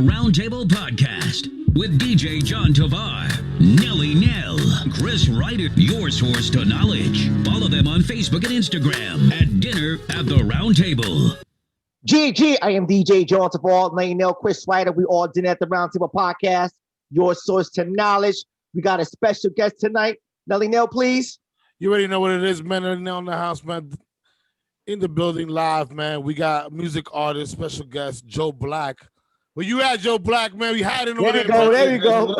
Roundtable Podcast with DJ John Tovar, Nelly Nell, Chris Ryder, your source to knowledge. Follow them on Facebook and Instagram at Dinner at the Roundtable. GG, I am DJ John Tovar, Nelly Nell, Chris Ryder. We all Dinner at the Roundtable Podcast, your source to knowledge. We got a special guest tonight. Nelly Nell, please. You already know what it is, man. Nelly Nell in the house, man. In the building live, man. We got music artist, special guest, Joe Black. Where you at, Joe Black, man? We hiding over there. There you go. What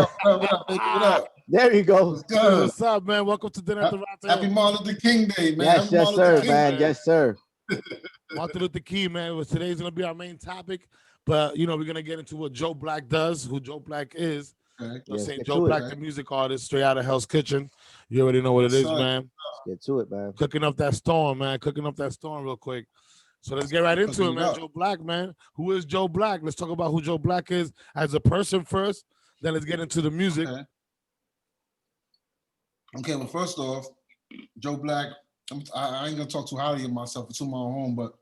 up? There you go. What's up, man? Welcome to Dinner at the Roundtable. Happy Martin Luther King Day, man. Yes, sir, man. Yes, sir. Martin Luther King, man. Today's going to be our main topic. But, you know, we're going to get into what Joe Black does, who Joe Black is. Okay. I'm saying Joe Black, the music artist, straight out of Hell's Kitchen. You already know what it is, man. Let's get to it, man. Cooking up that storm, man. Cooking up that storm real quick. So let's get right into it, man. Joe Black, man. Who is Joe Black? Let's talk about who Joe Black is as a person first. Then let's get into the music. Okay, well, first off, Joe Black, I ain't going to talk too highly of myself or too my home, but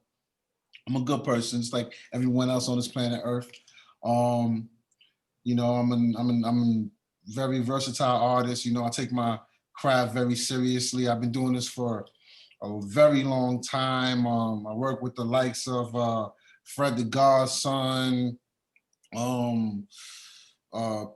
I'm a good person. It's like everyone else on this planet Earth. You know, I'm a very versatile artist. You know, I take my craft very seriously. I've been doing this for a very long time. I work with the likes of Fred the Godson,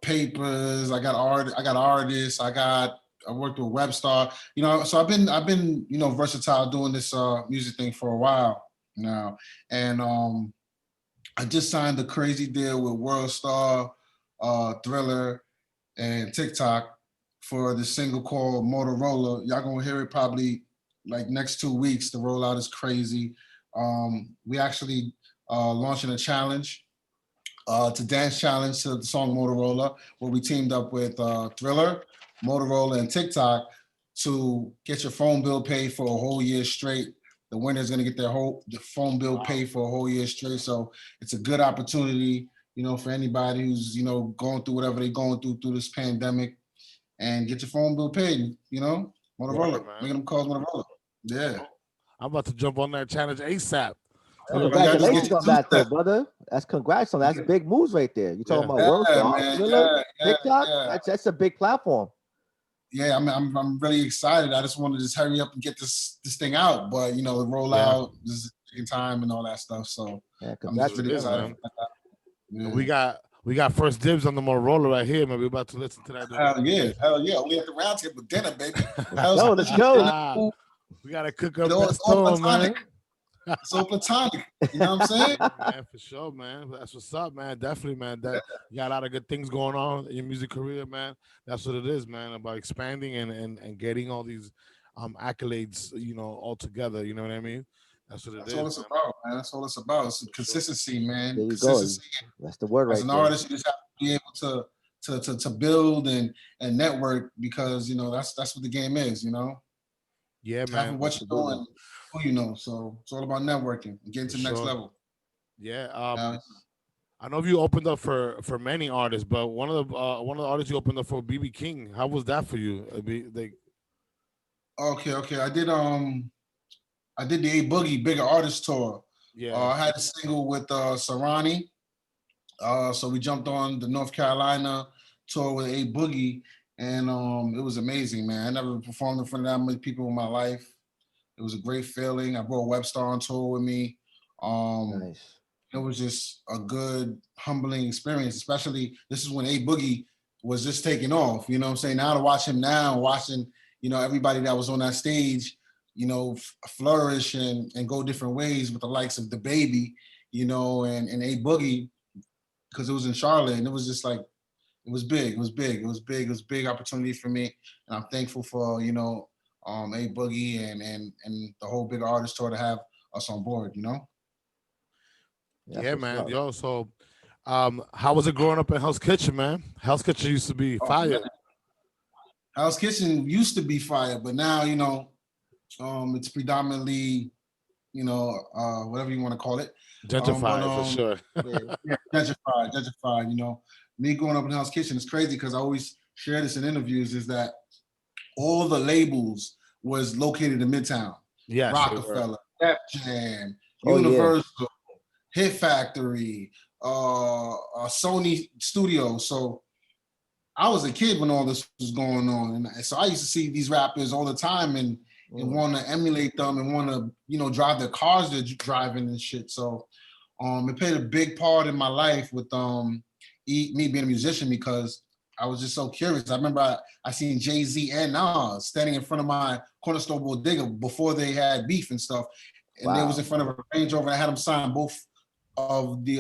Papers. I got artists. I worked with Webstar. You know, so I've been you know, versatile doing this music thing for a while now. And I just signed a crazy deal with World Star, Thriller, and TikTok for the single called Motorola. Y'all gonna hear it probably like next 2 weeks. The rollout is crazy. We actually launching a challenge, to dance challenge to the song Motorola, where we teamed up with Thriller, Motorola, and TikTok to get your phone bill paid for a whole year straight. The winner's gonna get their phone bill paid for a whole year straight. So it's a good opportunity, you know, for anybody who's, you know, going through whatever they're going through this pandemic, and get your phone bill paid, you know? Motorola, making them calls Motorola. Yeah. I'm about to jump on that challenge ASAP. Congratulations on that, though, brother. Congrats on that. That's big moves right there. You talking about World Star, TikTok? That's a big platform. Yeah, I'm really excited. I just wanted to hurry up and get this thing out, but you know, the rollout is taking time and all that stuff. So I'm just really excited. We got first dibs on the Motorola right here, man. We're about to listen to that. Hell yeah. We at the Roundtable dinner, baby. Let's go. We gotta cook up that storm, man. So platonic. You know what I'm saying? Man, for sure, man. That's what's up, man. Definitely, man. You got a lot of good things going on in your music career, man. That's what it is, man. About expanding and getting all these accolades, you know, all together. You know what I mean? That's what That's all it's about, man. That's all it's about. It's consistency, man. There you consistency. Go. That's the word right there. As an artist, you just have to be able to build and network, because, you know, that's what the game is, you know? Yeah, man. Having what you're doing, who you know. So it's all about networking and getting to the next level. Yeah. I know you opened up for many artists, but one of the artists you opened up for, BB King. How was that for you? Okay. I did the A Boogie Bigger Artist Tour. Yeah. I had a single with Sarani. So we jumped on the North Carolina tour with A Boogie, and it was amazing, man. I never performed in front of that many people in my life. It was a great feeling. I brought Webstar on tour with me. Nice. It was just a good, humbling experience, especially this is when A Boogie was just taking off. You know what I'm saying? Now to watch him now, watching, you know, everybody that was on that stage, you know, flourish and go different ways with the likes of the Baby, you know, and A Boogie, because it was in Charlotte, and it was just like, it was big. It was a big opportunity for me, and I'm thankful for, you know, A Boogie and the whole Big Artist Tour to have us on board, you know. Yeah, man. Yo, so how was it growing up in Hell's Kitchen, man? Hell's Kitchen used to be fire. Man. Hell's Kitchen used to be fire, but now, you know, it's predominantly, you know, whatever you want to call it. Gentrified, for sure. Yeah, gentrified, you know. Me growing up in Hell's Kitchen is crazy, because I always share this in interviews, is that all the labels was located in Midtown. Yeah, Rockefeller, Def Jam, Universal, Hit Factory, a Sony studio. So I was a kid when all this was going on, and so I used to see these rappers all the time and want to emulate them and want to, you know, drive their cars they're driving and shit. So it played a big part in my life with me being a musician, because I was just so curious. I remember I seen Jay-Z and Nas standing in front of my corner store bodega before they had beef and stuff, and they was in front of a Range Rover, and I had them sign both of the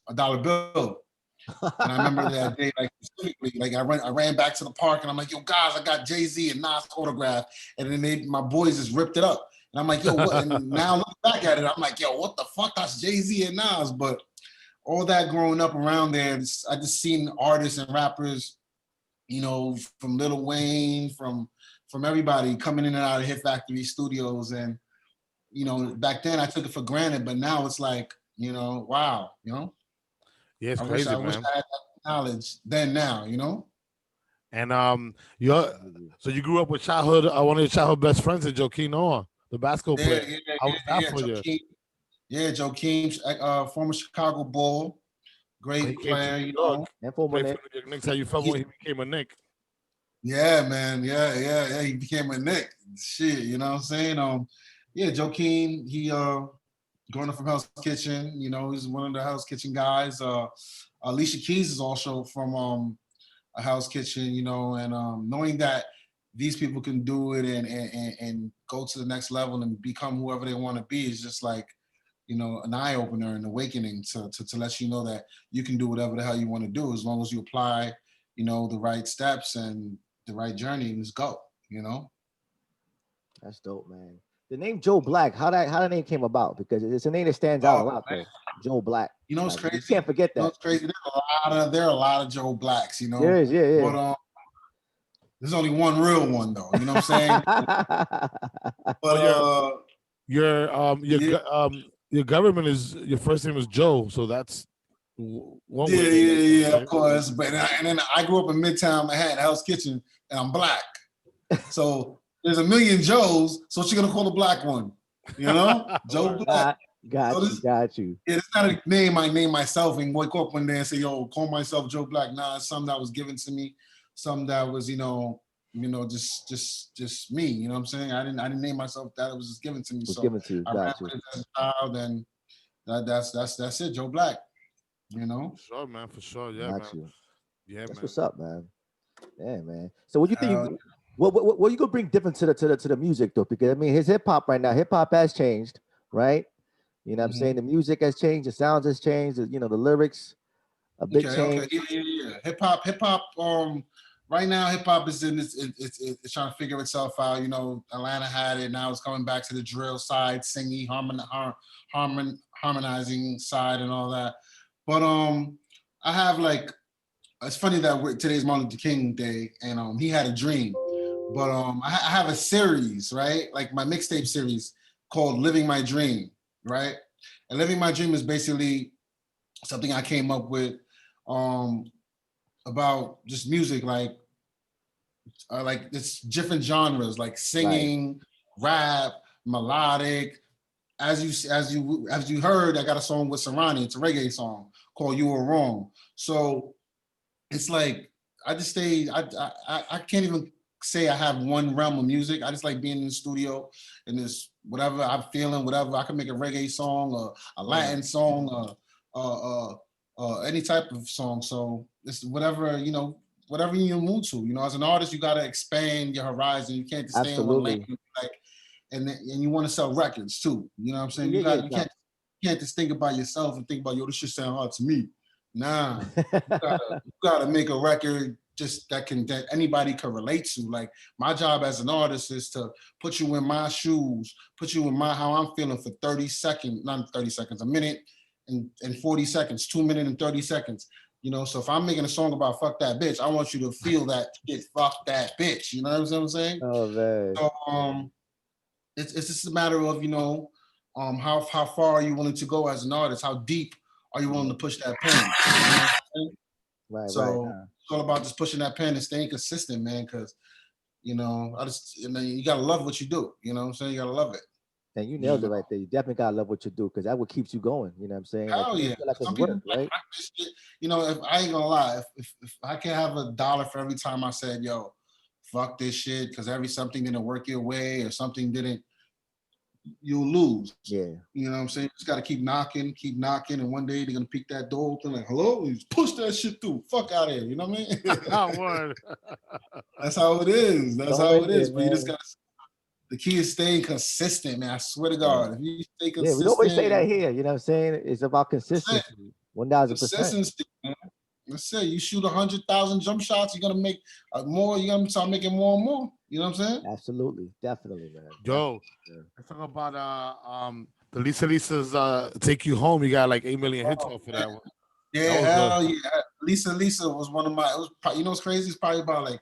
a dollar bill. And I remember that day, like specifically, like I ran back to the park, and I'm like, yo, guys, I got Jay-Z and Nas autograph. And then my boys just ripped it up. And I'm like, yo, what? And now looking back at it, I'm like, yo, what the fuck? That's Jay-Z and Nas. But all that growing up around there, I just seen artists and rappers, you know, from Lil Wayne, from everybody coming in and out of Hit Factory Studios. And, you know, back then I took it for granted, but now it's like, you know, wow, you know? Yeah, it's I crazy, wish man. I had that knowledge then now, you know? And so you grew up with one of your childhood best friends is Joakim Noah, the basketball player. How was that for you? Joakim, former Chicago Bull, great player, you know. And former Knicks. Knicks, how you felt when he became a Knick? Yeah, man. Yeah. He became a Knick. Shit, you know what I'm saying? Joakim, he growing up from Hell's Kitchen, you know, he's one of the Hell's Kitchen guys. Alicia Keys is also from a Hell's Kitchen, you know, and knowing that these people can do it and go to the next level and become whoever they want to be is just like, you know, an eye opener, an awakening to let you know that you can do whatever the hell you want to do as long as you apply, you know, the right steps and the right journey, and just go, you know. That's dope, man. The name Joe Black, how the name came about? Because it's a name that stands out a lot, though. Joe Black. You know, it's like, crazy. You can't forget that. You know, it's crazy. There are a lot of Joe Blacks, you know. There is, yeah. But there's only one real one, though. You know what I'm saying? But your government is, your first name is Joe, so that's one way. Yeah, right? Of course. But and then I grew up in Midtown Manhattan, Hell's Kitchen, and I'm black. So there's a million Joes, so what you gonna call the black one? You know? Joe Black. Got you. Yeah, it's not a name I name myself and wake up one day and say, yo, call myself Joe Black. Nah, it's something that was given to me, something that was, you know, just me. You know what I'm saying? I didn't name myself that. It was just given to me. It was given to you. I ran with it as a child, and that's it, Joe Black. You know? For sure, man. For sure. Yeah, got man. You. Yeah, that's man. What's up, man? Yeah, man. So what do you think? What you gonna bring different to the music though? Because I mean, his hip hop right now, hip hop has changed, right? You know what I'm saying? The music has changed, the sounds has changed, you know, the lyrics a big change. Okay. Yeah. Hip hop. Right now, hip hop is it's trying to figure itself out. You know, Atlanta had it. Now it's coming back to the drill side, singing, harmonizing side, and all that. But I have like, it's funny that today's Martin Luther King Day, and he had a dream. But I have a series, right? Like my mixtape series called Living My Dream, right? And Living My Dream is basically something I came up with about just music, like it's different genres, like singing, rap, melodic. As you heard, I got a song with Serrani. It's a reggae song called "You Were Wrong." So it's like I just stay. I can't even say I have one realm of music. I just like being in the studio and this whatever I'm feeling, whatever. I can make a reggae song or a Latin song or any type of song. So it's whatever, you know, whatever you move to. You know, as an artist, you gotta expand your horizon. You can't just stay in one lane. Like, and you want to sell records too. You know what I'm saying? You can't just think about yourself and think about, yo, this shit sound hard to me. Nah, you gotta make a record just that anybody can relate to. Like my job as an artist is to put you in my shoes, put you in how I'm feeling for 30 seconds, not 30 seconds, a minute and 40 seconds, 2 minutes and 30 seconds. You know, so if I'm making a song about fuck that bitch, I want you to feel that shit, fuck that bitch. You know what I'm saying? Oh man. So it's just a matter of, you know, how far are you willing to go as an artist? How deep are you willing to push that pen? You know right. So it's all about just pushing that pen and staying consistent, man. Because you know, you gotta love what you do. You know what I'm saying? You gotta love it. And you You nailed it know? right there. You definitely gotta love what you do because that what keeps you going. You know what I'm saying? Like Hell you yeah. feel like it's Some work, people right? this shit. You know, if I ain't gonna lie, if I can have $1 for every time I said, yo, fuck this shit, because something didn't work your way or something didn't, you'll lose. Yeah. You know what I'm saying? Just gotta keep knocking, and one day they're gonna peek that door open like, hello, and just push that shit through. Fuck out of here. You know what I mean? Word. That's how it is. That's Don't how wait it there, is. But you just man. gotta, the key is staying consistent, man. I swear to Right. God. If you stay Yeah, we always say that consistent, here. You know what I'm saying? It's about consistency. 1,000%. consistency, man. Let's say you shoot 100,000 jump shots, you're gonna make more. You're gonna start making more and more. You know what I'm saying? Absolutely, definitely, man. Yo, Yeah. let's talk about the Lisa's "Take You Home." You got like 8 million hits off of that one. Yeah, That hell yeah. Lisa was one of my. It was, you know what's crazy? It's probably about like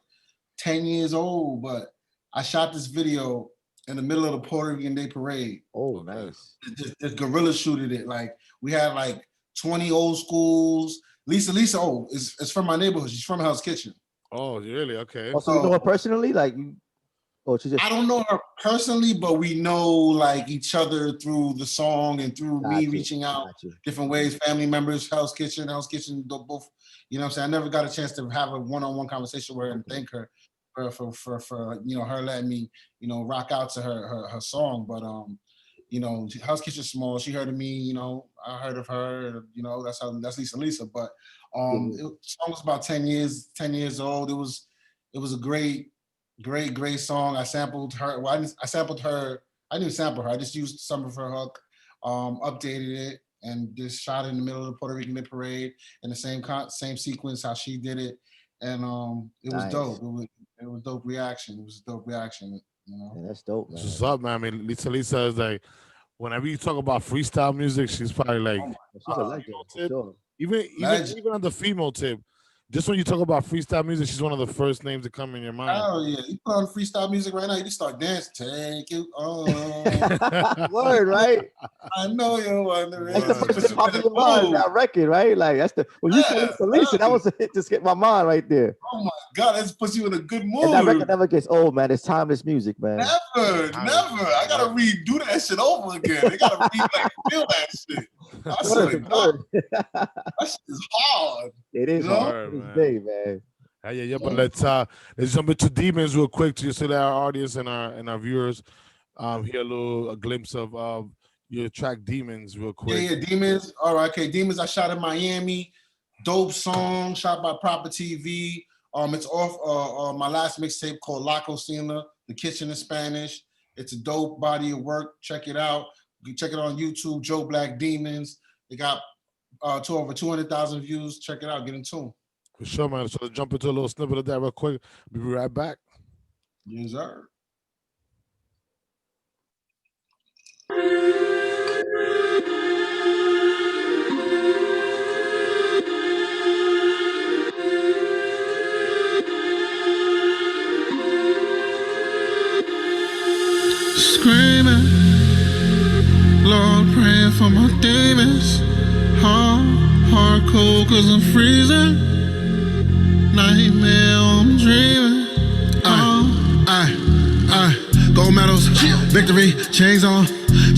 10 years old, but I shot this video in the middle of the Puerto Rican Day Parade. Oh, nice. Just guerrilla shooted it. Like we had like 20 old schools. Lisa, it's from my neighborhood. She's from Hell's Kitchen. Oh, really? Okay. Also, you know her personally, like you. Oh, she just. I don't know her personally, but we know like each other through the song and through me reaching out different ways. Family members, Hell's Kitchen, both. You know what I'm saying? I never got a chance to have a one-on-one conversation with her and thank her for you know, her letting me, you know, rock out to her song. But you know, Hell's Kitchen small. She heard of me, you know, I heard of her, you know, that's Lisa. But the song was about 10 years old. It was a great song. I sampled her. Well, I sampled her. I didn't sample her. I just used some of her hook, updated it, and just shot it in the middle of the Puerto Rican Day Parade in the same sequence how she did it, and it was dope. It was dope reaction. It was a dope reaction. You know, yeah, that's dope, man. What's up, man? I mean, Lisa is like, whenever you talk about freestyle music, she's probably like, She's a legend, for sure. even on the female tip. Just when you talk about freestyle music, she's one of the first names that come in your mind. Oh yeah, you put on freestyle music right now, you just start dancing. Take you on. Word, right? I know you're wondering. That's the first thing popped in your mind, that record, right? Like that's the when you said Lisa, that was a hit. Just hit my mind right there. Oh my God, that puts you in a good mood. And that record never gets old, man. It's timeless music, man. Never. I gotta redo that shit over again. I gotta feel that shit. I said, that shit is hard. It is hard. It's big, man. Yeah. But let's jump into Demons real quick to just let our audience and our viewers hear a glimpse of your track Demons real quick. Yeah, Demons. All right, okay. Demons I shot in Miami. Dope song, shot by Proper TV. It's off my last mixtape called La Cocina, The Kitchen in Spanish. It's a dope body of work. Check it out. You can check it on YouTube, Joe Black Demons. They got over 200,000 views. Check it out. Get in tune. For sure, man. So let's jump into a little snippet of that real quick. Be right back. Yes, sir. Screaming, Lord, praying for my demons. Hard cold, cause I'm freezing. Nightmare, I'm dreaming. Gold medals, victory, chains on.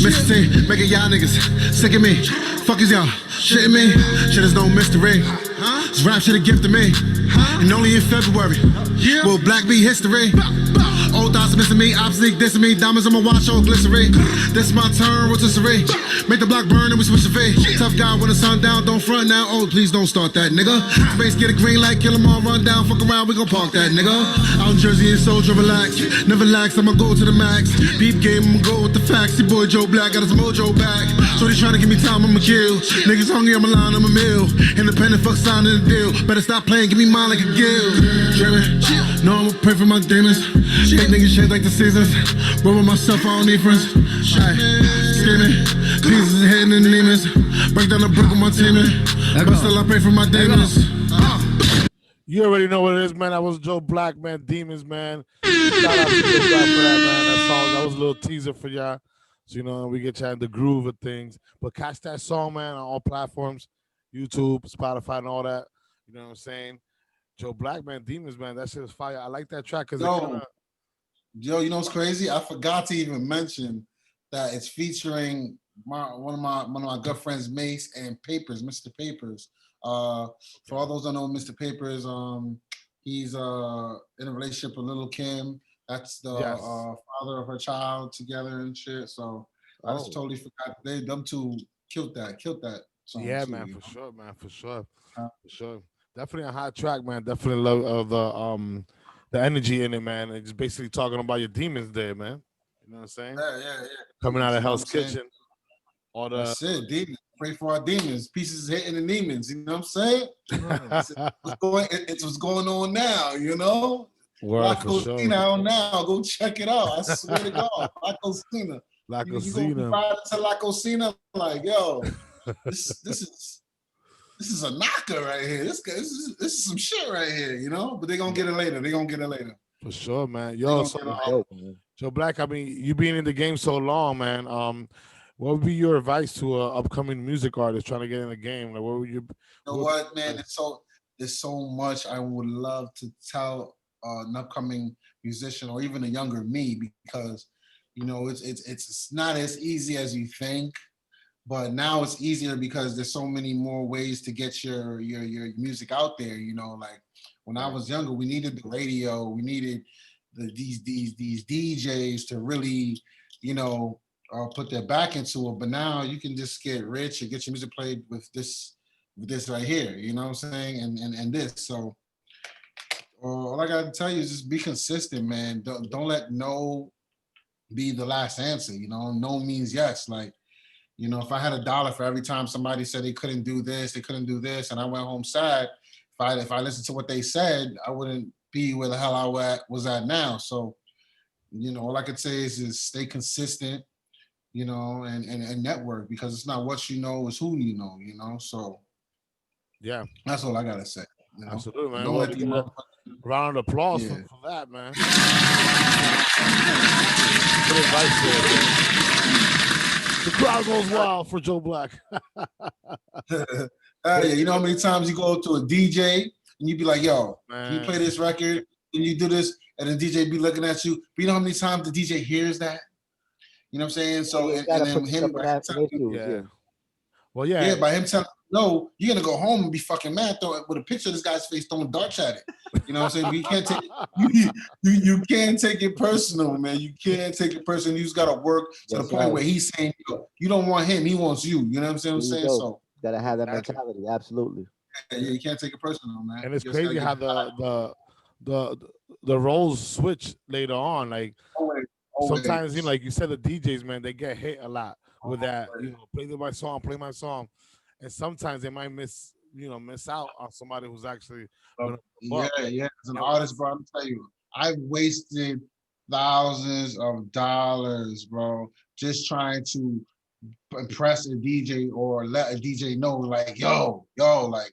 Mississippi, making y'all niggas sick of me. Fuck is y'all shitting me? Shit is no mystery. This rap shit a gift to me. And only in February will black be history. Old thoughts missing me, obsolete dissing me. Diamonds on my watch, all glycerin. This is my turn, rotisserie. Make the block burn and we switch the V. Tough guy when the sun down, don't front now. Oh, please don't start that, nigga. Space get a green light, kill them all, run down. Fuck around, we gon' park that, nigga. Out in Jersey and Soldier, relax. Never lax, I'ma go to the max. Beef game, I'ma go with the facts. See boy Joe Black got his mojo back. So they trying to give me time, I'ma kill. Niggas hungry, I'm a line, I'm a meal. Independent, fuck signing the deal. Better stop playing, give me mine like a gill. Dreaming, no, I'ma pray for my demons. Hate niggas shit like the seasons. Roll with myself, I don't need friends. Screaming, pieces hitting the demons. Break down the brick with my team. But still I pray for my demons. You already know what it is, man. That was Joe Black, man. Demons, man. Shout out to Joe Black for that, man. That song, that was a little teaser for y'all. So, you know, we get y'all in the groove of things. But catch that song, man, on all platforms. YouTube, Spotify, and all that. You know what I'm saying? Joe Black, man, Demons, man. That shit is fire. I like that track because Yo, you know what's crazy? I forgot to even mention that it's featuring one of my good friends, Mace, and Papers, Mr. Papers. For all those that know Mr. Papers, he's in a relationship with Little Kim. That's the father of her child together and shit. So I just totally forgot. Them two killed that song. Yeah, too, man, you for sure, man, for sure, know? for sure. Definitely a hot track, man. Definitely love the energy in it, man. It's basically talking about your demons there, man. You know what I'm saying? Yeah. Coming out of You know Hell's what I'm saying? Kitchen. All the That's it, demons. Pray for our demons. Pieces hitting the demons. You know what I'm saying? It's what's going on now, you know? word for Laco sure. Cena now. Go check it out. I swear to God. Laco Cena. Laco You gonna be Cena. riding to Laco Cena like, yo, this is a knocker right here. This is some shit right here, you know? But they're gonna get it later. For sure, man. Yo, so Black, I mean, you being in the game so long, man. What would be your advice to an upcoming music artist trying to get in the game? Like, what would you? You know what, man? There's so much I would love to tell an upcoming musician or even a younger me, because you know it's not as easy as you think, but now it's easier because there's so many more ways to get your music out there. You know, like when I was younger, we needed the radio, we needed these DJs to really, you know, put their back into it. But now you can just get rich and get your music played with this right here. You know what I'm saying? And this. So all I gotta tell you is just be consistent, man. Don't let no be the last answer. You know, no means yes. Like, you know, if I had $1 for every time somebody said they couldn't do this, and I went home sad, if I listened to what they said, I wouldn't be where the hell I was at now. So, you know, all I could say is stay consistent, you know, and network, because it's not what you know, it's who you know, so yeah, that's all I gotta say. You know? Absolutely, man. Don't Well, let these round of applause Yeah. for that, man. Good advice there, man. The crowd goes wild for Joe Black. Yeah, you know how many times you go to a DJ and you be like, yo, Man. can you play this record? And you do this, and the DJ be looking at you. But you know how many times the DJ hears that? You know what I'm saying? So, You and gotta then put him, yourself in that shoes, Yeah. Well, yeah. yeah, by him telling you no, you're gonna go home and be fucking mad with a picture of this guy's face throwing darts at it. You know what I'm saying? But you can't take you can't take it personal, man. You can't take it personal. You just gotta work to the point where he's saying you don't want him, he wants you. You know what I'm saying? So gotta have that mentality. Absolutely. Yeah, you can't take it personal, man. And it's crazy how the roles switch later on. Like always. Sometimes, you know, like you said, the DJs, man, they get hit a lot with that. You know, play my song, and sometimes they might miss out on somebody who's actually. Yeah. As an artist, bro, I'm tell you, I've wasted thousands of dollars, bro, just trying to impress a DJ or let a DJ know, like, yo, like,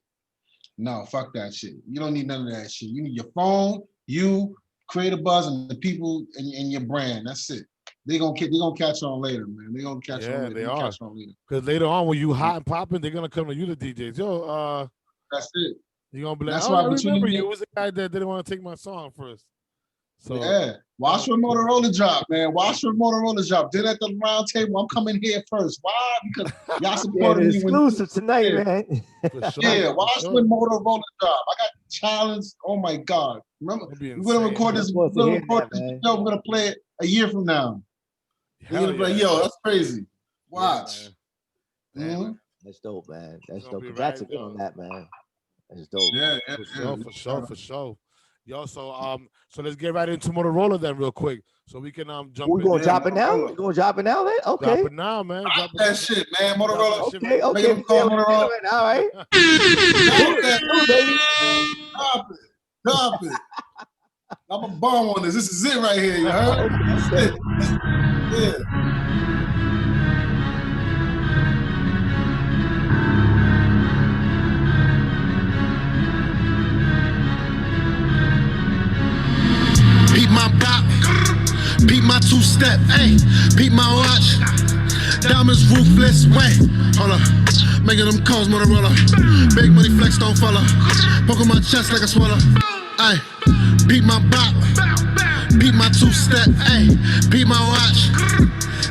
no, fuck that shit. You don't need none of that shit. You need your phone, you create a buzz, and the people in your brand. That's it. They gonna catch on later, man. They gonna catch on later. They are. Because later on, when you hot and popping, they're gonna come to you, the DJs. Yo, that's it. You're gonna be like, That's oh, why I remember between you. It was the guy that didn't want to take my song first. So yeah, watch for Motorola drop, man. Watch for Motorola drop. Did at the round table. I'm coming here first. Why? Because y'all supported me. Exclusive tonight, man. For sure, yeah, watch when Motorola drop. I got challenged. Oh my God! Remember, we're gonna record this. We're gonna play it a year from now. We're gonna yo, that's crazy. Watch. Yeah, that's dope, man. That's dope. Congrats again on that, man. That's dope. Yeah, for sure. Yo, so let's get right into Motorola then, real quick, so we can jump. We gonna drop it now? We gonna drop it now, then? Okay. Drop it now, man. Drop that shit, man. Motorola. Okay. Make them call Motorola. All right. Drop it. I'm a bomb on this. This is it right here. You heard? Yeah. Peep my bop, peep my two-step, ayy, peep my watch. Diamonds ruthless, wait, hold up. Making them calls, Motorola. Big money flex, don't follow. Poke on my chest like a swallow. Ayy, peep my bop, Beat my two-step, ayy. Beat my watch.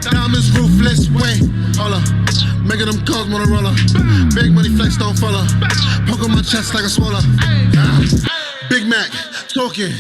Diamonds ruthless, wait. Hold up. Making them calls, Motorola. Big money flex, don't follow. Poke on my chest like a swallow. Big Mac, talking.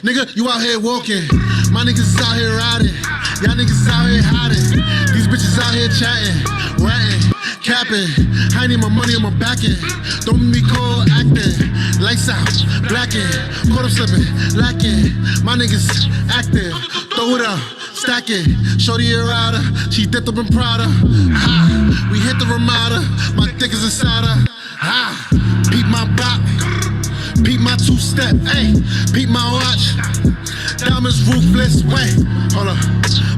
Nigga, you out here walking. My niggas out here riding. Y'all niggas out here hiding. These bitches out here chatting, ratting, capping. I need my money on my back end. Don't be cold acting. Lights out, blacking. Caught up slipping, lacking. My niggas active. Throw it up, stack it. Shorty a rider. She dipped up in Prada. Ha, we hit the Ramada. My dick is inside her. Ha, beat my bop. Beat my two-step, ayy. Beat my watch. Diamonds ruthless, wait. Hold up.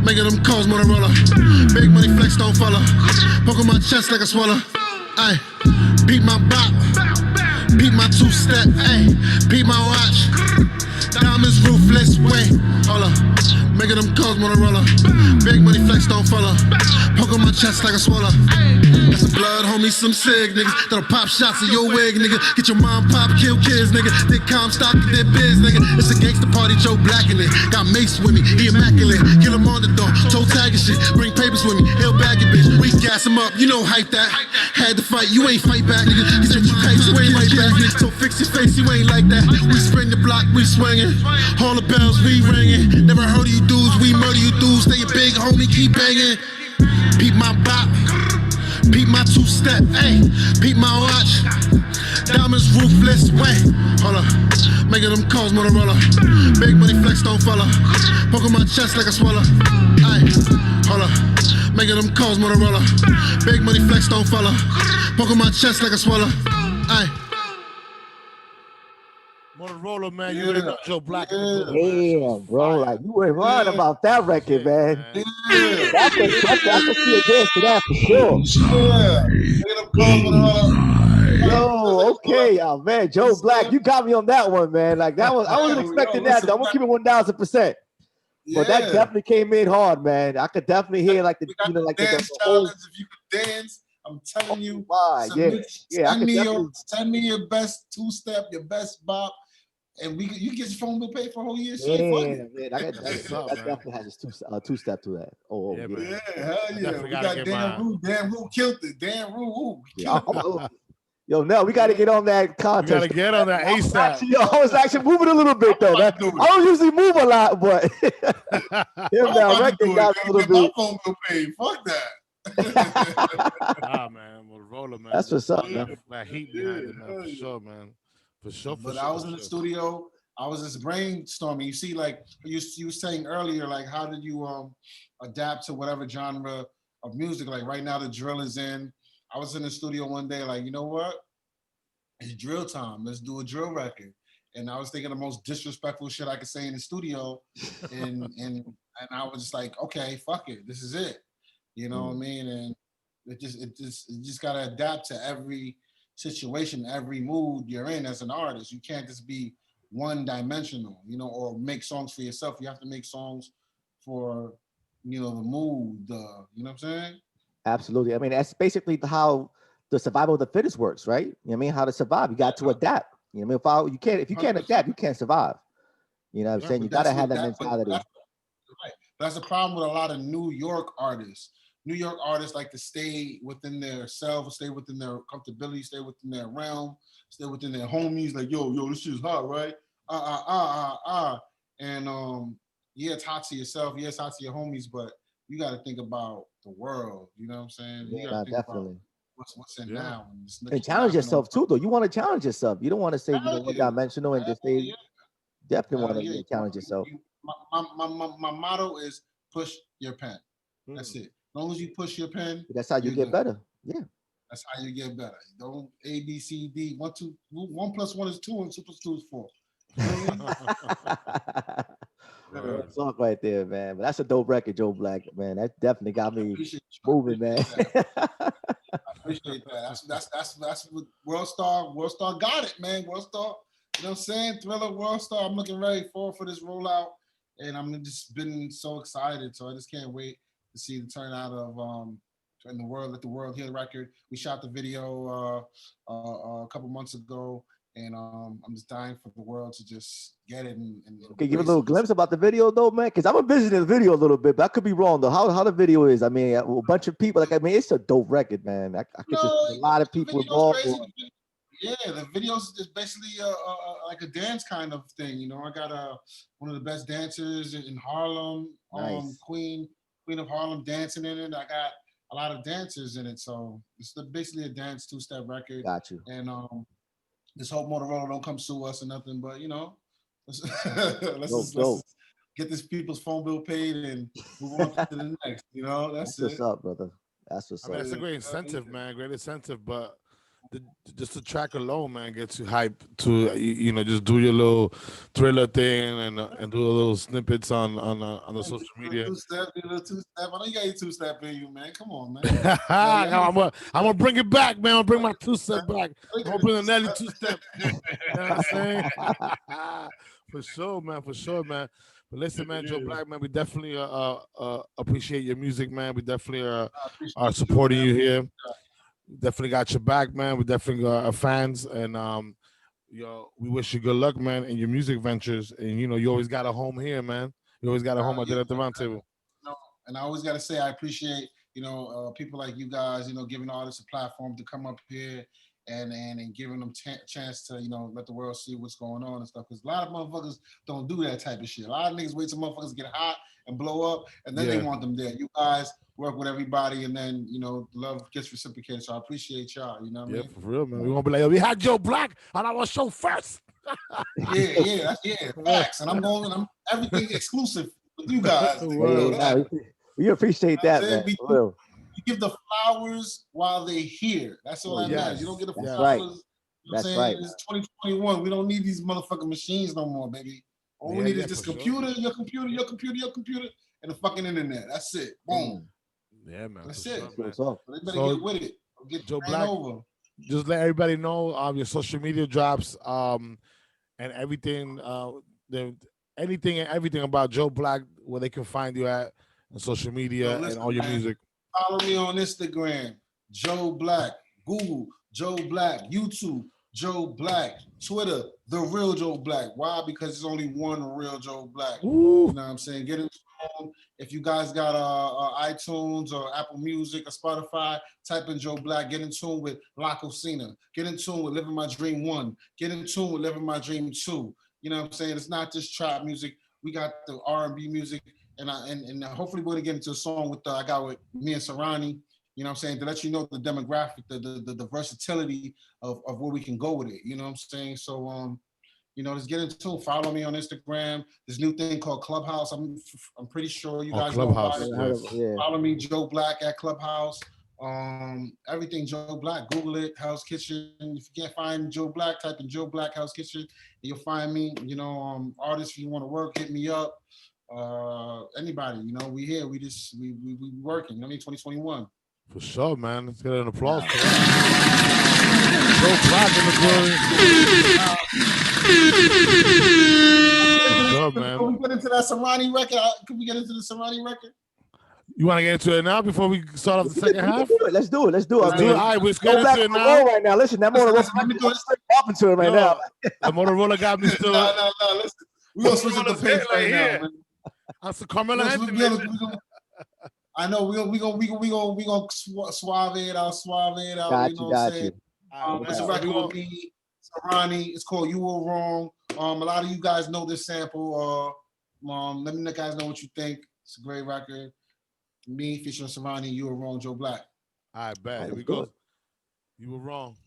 Making them calls, Motorola. Big money flex, don't follow. Poke on my chest like a swallow. Ayy. Beat my bop. Beat my two-step, ayy. Beat my watch. Diamonds ruthless, wait. Hold up. Making them calls, Motorola. Big money flex, don't follow. Poke on my chest like a swallow. That's the blood, homie, some sick niggas that'll pop shots in your wig, nigga. Get your mom pop, kill kids, nigga. They Comstock and their biz, nigga. It's a gangster party, Joe Black in it. Got Mace with me, he immaculate. Kill him on the door, toe tag and shit. Bring papers with me, he'll bag it, bitch. We gas him up, you know hype that. Had to fight, you ain't fight back, nigga. He said you kites, you ain't fight back. So fix your face, you ain't like that. We spring the block, we swinging. All the bells, we ringing. Never heard of you dudes, we murder you dudes. Stay a big homie, keep banging. Beat my bop. Beat my two-step, ayy. Beat my watch. Diamonds ruthless, wait. Hold up. Making them calls, Motorola. Big money flex, don't follow. Poke on my chest like a swallow. Ayy. Hold up. Making them calls, Motorola. Big money flex, don't follow. Poke on my chest like a swallow. Ayy. Motorola, man, you already know Joe Black. Yeah, bro, like you were right about that record, man. Yeah. I could see a dance to that for sure. Yeah. Making them calls, Motorola. Yo, okay, man, Joe Black, you got me on that one, man. Like that was, I wasn't expecting that. I'm gonna keep it 1,000%. But that definitely came in hard, man. I could definitely hear like the, you know, like dance the whole. challenge. If you could dance, I'm telling you. Send me your best two-step, your best bop. And you get your phone bill paid for a whole year straight. Man, that definitely has its two-step to that. Oh, yeah, hell yeah. We got Dan Rue. Dan Rue killed it. Dan Rue. Yo, Nell, we got to get on that contest. We got to get on that ASAP. I was actually moving a little bit, though. I don't usually move a lot, but him now record got a little bit. My phone bill paid. Fuck that. Ah, man. Motorola, man. That's what's up, man. That heat behind it, man. For sure, man. For sure. But I was in the studio. I was just brainstorming. You see, like you were saying earlier, like how did you adapt to whatever genre of music? Like right now, the drill is in. I was in the studio one day, like, you know what? It's drill time. Let's do a drill record. And I was thinking the most disrespectful shit I could say in the studio, and I was just like, okay, fuck it, this is it. You know what I mean? And it just gotta adapt to every situation, every mood you're in as an artist. You can't just be one-dimensional, you know, or make songs for yourself. You have to make songs for, you know, the mood, you know what I'm saying? Absolutely. I mean, that's basically how the survival of the fittest works, right? You know what I mean? How to survive. You got to adapt. You know what I mean? If you can't adapt, you can't survive. You know what I'm saying? You got to have that mentality. Right. That's the problem with a lot of New York artists. New York artists like to stay within their self, stay within their comfortability, stay within their realm, stay within their homies. Like, yo, this shit's hot, right? And yeah, it's hot to yourself. Yeah, it's hot to your homies, but you got to think about the world. You know what I'm saying? You got to think definitely. About what's in now. And challenge yourself too, though. You want to challenge yourself. You don't want to say one-dimensional and just stay. Definitely want to challenge yourself. My motto is push your pen. That's it. As long as you push your pen, that's how you get better. Yeah. That's how you get better. Don't A, B, C, D. 1 + 1 is 2, and 2 + 2 is 4. You know what I mean? Song right there, man. But that's a dope record, Joe Black, man. That definitely got me moving, man. I appreciate that. That's what Worldstar got it, man. Worldstar, you know what I'm saying? Thriller, Worldstar. I'm looking very forward for this rollout, and I'm just been so excited. So I just can't wait to see the turnout of in the world. Let the world hear the record. We shot the video a couple months ago, and I'm just dying for the world to just get it. And okay, give a little glimpse about the video though, man, because I'm envisioning the video a little bit, but I could be wrong though. How the video is? I mean, a bunch of people. Like, I mean, it's a dope record, man. I could just see a lot of people involved. Yeah, the videos is basically like a dance kind of thing. You know, I got one of the best dancers in Harlem, nice. Queen of Harlem dancing in it. I got a lot of dancers in it, so it's basically a dance two-step record. Got you. And this whole Motorola don't come sue us or nothing, but you know, let's get this people's phone bill paid and move on to the next. You know, that's what's up, brother. That's what's up. That's a great incentive, man. Great incentive, but just the track alone, man, gets you hyped to just do your little Thriller thing and do a little snippets on the social media. Two-step. I know you got your two-step in you, man. Come on, man. I'm gonna bring it back, man. I'm gonna bring my two-step back. I'm gonna bring the Nelly two-step. You know what I'm saying? For sure, man. But listen, man, Joe Black, man, we definitely appreciate your music, man. We definitely are supporting you here. Definitely got your back, man. We definitely are fans, and we wish you good luck, man, in your music ventures. And you always got a home here, man. You always got a home at the round table. And I always got to say, I appreciate people like you guys, giving artists a platform to come up here and giving them chance to let the world see what's going on and stuff. Because a lot of motherfuckers don't do that type of shit. A lot of niggas wait till motherfuckers get hot and blow up, and then they want them there. You guys work with everybody, and then love gets reciprocated. So I appreciate y'all. You know what I mean? For real, man. We gonna be like, we had Joe Black on our show first. yeah, facts. And I'm everything exclusive with you guys. We appreciate that, man. You give the flowers while they're here. That's all that matters. You don't get the flowers. Right. That's right. It's 2021. We don't need these motherfucking machines no more, baby. All we need is this computer, your computer, and the fucking internet. That's it. Boom. Yeah, man. That's it. So they better get with it. Get Joe Black over. Just let everybody know your social media drops and everything, anything and everything about Joe Black, where they can find you at on social media and all your music. Follow me on Instagram, Joe Black, Google, Joe Black, YouTube, Joe Black, Twitter, The Real Joe Black. Why? Because there's only one real Joe Black. Ooh. You know what I'm saying? Get in tune. If you guys got iTunes or Apple Music or Spotify, type in Joe Black. Get in tune with La Cocina. Get in tune with Living My Dream 1. Get in tune with Living My Dream 2. You know what I'm saying? It's not just trap music. We got the R&B music. And hopefully we're going to get into a song with I got with me and Sarani. You know what I'm saying? To let you know the demographic, the versatility of where we can go with it. You know what I'm saying? So, let's get into it. Follow me on Instagram. This new thing called Clubhouse. I'm pretty sure you guys know about it. Yeah. Follow me, Joe Black at Clubhouse. Everything Joe Black. Google it, House Kitchen. If you can't find Joe Black, type in Joe Black House Kitchen. And you'll find me. Artists, if you want to work, hit me up. Anybody, we here. We working. 2021. For sure, man. Let's get an applause for that. Joe Black in the building. For sure, man. Can we get into that Sarani record? Can we get into the Sarani record? You want to get into it now before we start off the second half? Let's do it. All right, let's get into it now. Right now. Listen, that Motorola, I'm off into it right now. The Motorola got me still. No. Listen, we're going to switch up the pace right now, man. That's the Carmelo Anthony. I know we gonna suave it out. Got you. It's a record with me, Sarani. It's called "You Were Wrong." A lot of you guys know this sample. Let me guys know what you think. It's a great record. Me featuring Sarani. "You Were Wrong," Joe Black. All right, bet. Here we go. You were wrong.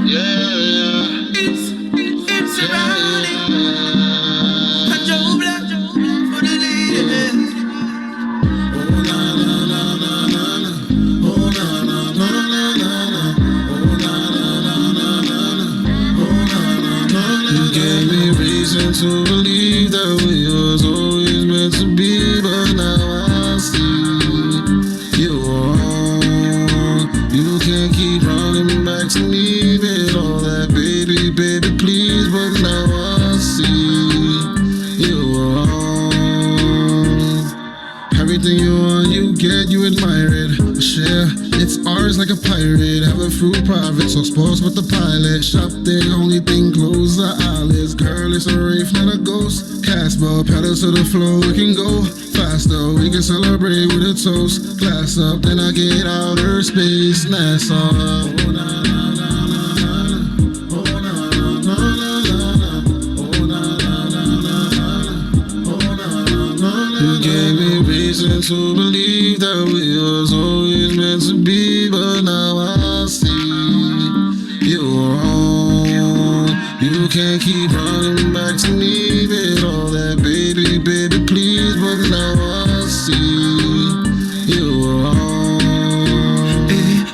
Yeah. It's Sarani. Joe Black for the ladies. Oh na na na na na na. Oh na na na na na na. Oh na na na na na na. Oh na na na na. You gave me reason to believe that we was always meant to be, but now I see you were wrong. You can't keep running me back to me with all that baby, please, but now I see. Everything you want, you get, you admire it. Share It's ours like a pirate, have a fruit profit. So sports with the pilot, shop there, only thing close the eyelids. Girl, it's a wraith, not a ghost. Casper, pedal to the floor, we can go faster. We can celebrate with a toast. Glass up, then I get outer space. NASA. Oh, na, na, na, na, na. Oh, na, na, na, na, na. Oh, na, na, na, na, na. Oh, na, na, na, na. You gave me reason to believe that we was always meant to be, but now I see you were wrong. You can't keep running back to me with all that baby, baby, please, but now I see you were wrong.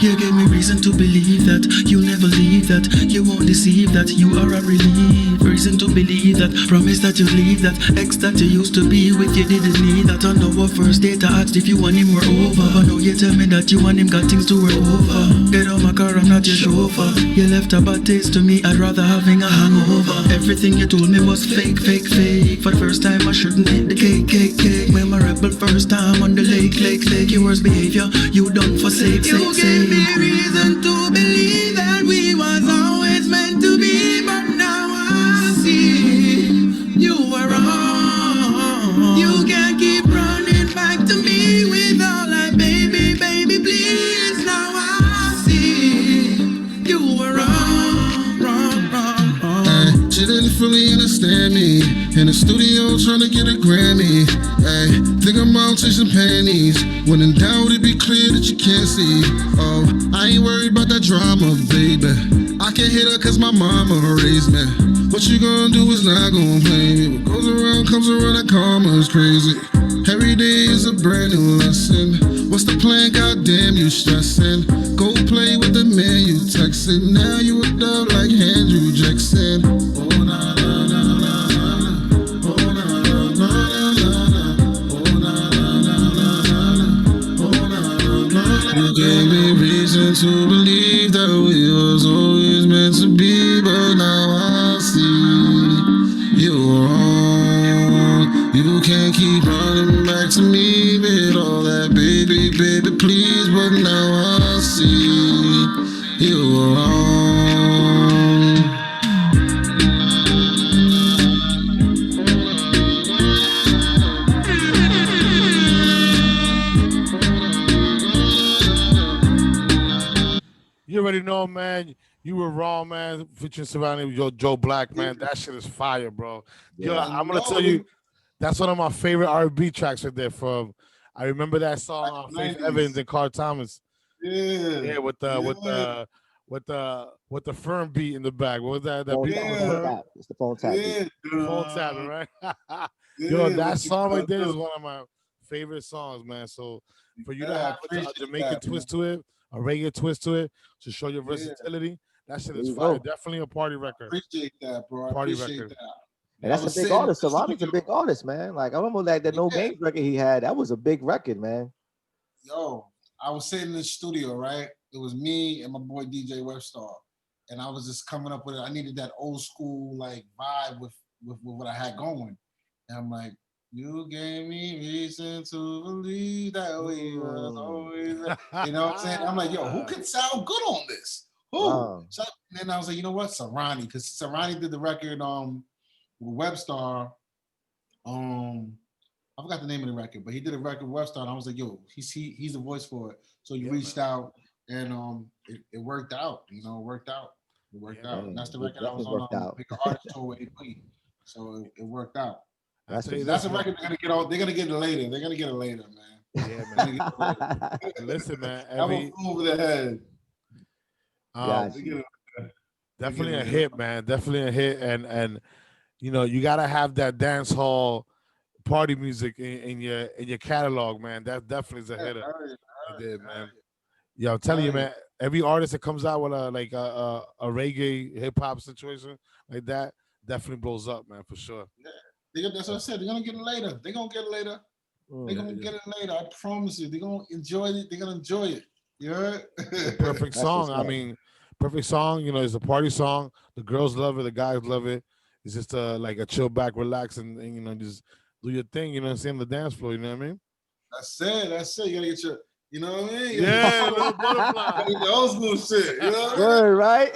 You gave me reason to believe that you'll never leave, that you won't deceive, that you are a relief. Reason to believe that, promise that you'd leave that ex that you used to be with, you didn't need that. On our first date I asked if you and him were over, but now you tell me that you and him got things to work over. Get on my car, I'm not your chauffeur. You left a bad taste to me, I'd rather having a hangover. Everything you told me was fake, fake, fake. For the first time I shouldn't eat the cake, cake, cake. Memorable first time on the lake, lake, lake. Your worst behavior, you done forsake, You gave me reason to believe that we was always meant to be, but now I see you were wrong. You can't keep running back to me with all that baby, baby, please. Now I see you were wrong, wrong, wrong, wrong. She didn't fully understand me. In the studio trying to get a Grammy. Ay, think I'm out chasing panties. When in doubt, it be clear that you can't see. Oh, I ain't worried about that drama, baby. I can't hit her cause my mama raised me. What you gonna do is not gonna blame me. What goes around comes around, that karma's crazy. Every day is a brand new lesson. What's the plan? Goddamn, you stressing. Go play with the man you texting. Now you a dub like Andrew Jackson. Oh, na, na, na, na, na. Oh, na, na, na, na, na. Oh, na, na, na, na, na. Oh, na, na, na, na. You gave me reason to believe that we was always meant to be, but now I see you were wrong. You can't keep running back to me with all that baby, baby, please, but now I see you were wrong. You already know, man. You were wrong, man. Featuring Savannah, Joe Black, man. That shit is fire, bro. Yo, Yeah. I'm gonna tell you, that's one of my favorite R&B tracks right there. From I remember that song on Faith 90s. Evans and Carl Thomas. Yeah. Yeah, with the firm beat in the back. What was that? That Phone beat tap, was phone firm? tap. It's the phone tap. Yeah. Phone tapping, right? Yeah, Yo, that what you song right there gonna is do? one of my favorite songs, man. So for you to Yeah, I have a appreciate Jamaican that, twist to it, a reggae twist to it, to show your Yeah. versatility, that shit There is you fire. go. Definitely a party record. Appreciate that, bro. I Party appreciate record. that. And I that's a was big sitting in artist. the Savannah's a studio. big artist, man. Like I remember that No Yeah. Games record he had. That was a big record, man. Yo, I was sitting in the studio, right? It was me and my boy DJ Webstar. And I was just coming up with it. I needed that old school like vibe with what I had going. And I'm like, you gave me reason to believe that we was always, you know what I'm saying? I'm like, yo, who could sound good on this? Who? Wow. So then I was like, you know what? Sarani, because Sarani did the record with Webstar. I forgot the name of the record, but he did a record with Webstar, and I was like, yo, he's the voice for it. So you reached out, and it worked out. You know, it worked out. It worked out. man, And that's the it record I was definitely on worked out. Big Artist Tour with AP. So it worked out. That's tell you That's this, a record they're gonna get on. They're gonna get it later. They're gonna get it later, man. Yeah, They're man. gonna get it later. Listen, man. That will flew over their head. Gotcha. They get it. Definitely a it. hit, man. Definitely a hit, and you know you gotta have that dance hall party music in your catalog, man. That definitely is a hitter. Right there, man. Yeah, I'm telling you, man. Every artist that comes out with a reggae hip hop situation like that definitely blows up, man, for sure. Yeah. That's what I said. They're gonna get it later. They're gonna get it later. They're gonna get it later. I promise you. They're gonna enjoy it. They're gonna enjoy it. You heard? Perfect That's song. what's I up. mean, perfect song. You know, it's a party song. The girls love it. The guys love it. It's just like a chill back, relax, and you know, just do your thing. You know what I'm saying? The dance floor. You know what I mean? That's it. That's it. You You know what I mean? Yeah, little butterfly. The old school shit. You know what I mean? Word, right?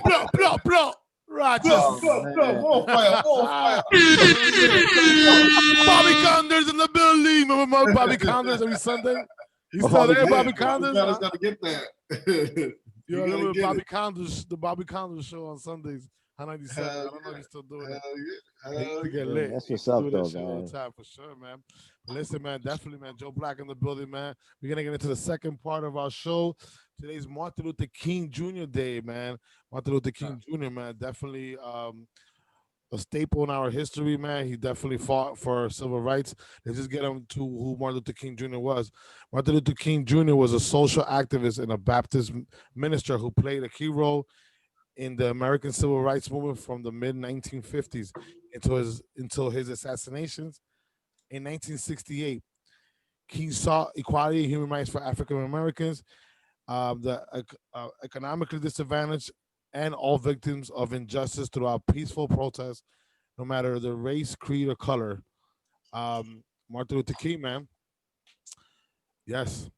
Blow, blow, blow. Righteous. More fire, more fire. Bobby Condors in the building. Remember Bobby Condors every Sunday? You still there, Bobby Condors? Got to get that. You remember Bobby Condors, the Bobby Condors show on Sundays, High 97. I don't know if he's still doing it. He used to get lit. That's He what's used to up, do that though, shit all the man. time, for sure, man. But listen, man, definitely, man. Joe Black in the building, man. We're gonna get into the second part of our show. Today's Martin Luther King Jr. Day, man. Martin Luther King Jr., man, definitely a staple in our history, man. He definitely fought for civil rights. Let's just get into who Martin Luther King Jr. was. Martin Luther King Jr. was a social activist and a Baptist minister who played a key role in the American civil rights movement from the mid-1950s until his assassinations in 1968. King sought equality and human rights for African Americans, the economically disadvantaged, and all victims of injustice throughout peaceful protests, no matter the race, creed, or color. Martin Luther King, man. Yes.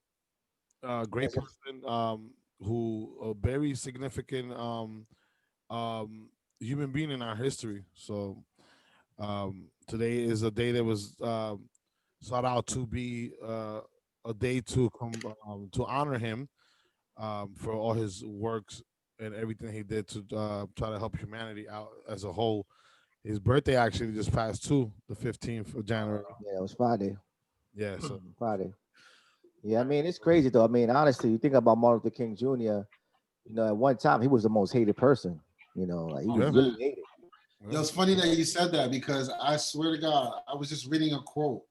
Great person who a very significant human being in our history. So today is a day that was sought out to be a day to honor him for all his works and everything he did to try to help humanity out as a whole. His birthday actually just passed too, the 15th of January. Yeah, it was Friday. Yeah, so Friday. Yeah, I mean, it's crazy though. I mean, honestly, you think about Martin Luther King Jr., you know, at one time he was the most hated person. You know, like he was really hated. It's funny that you said that because I swear to God, I was just reading a quote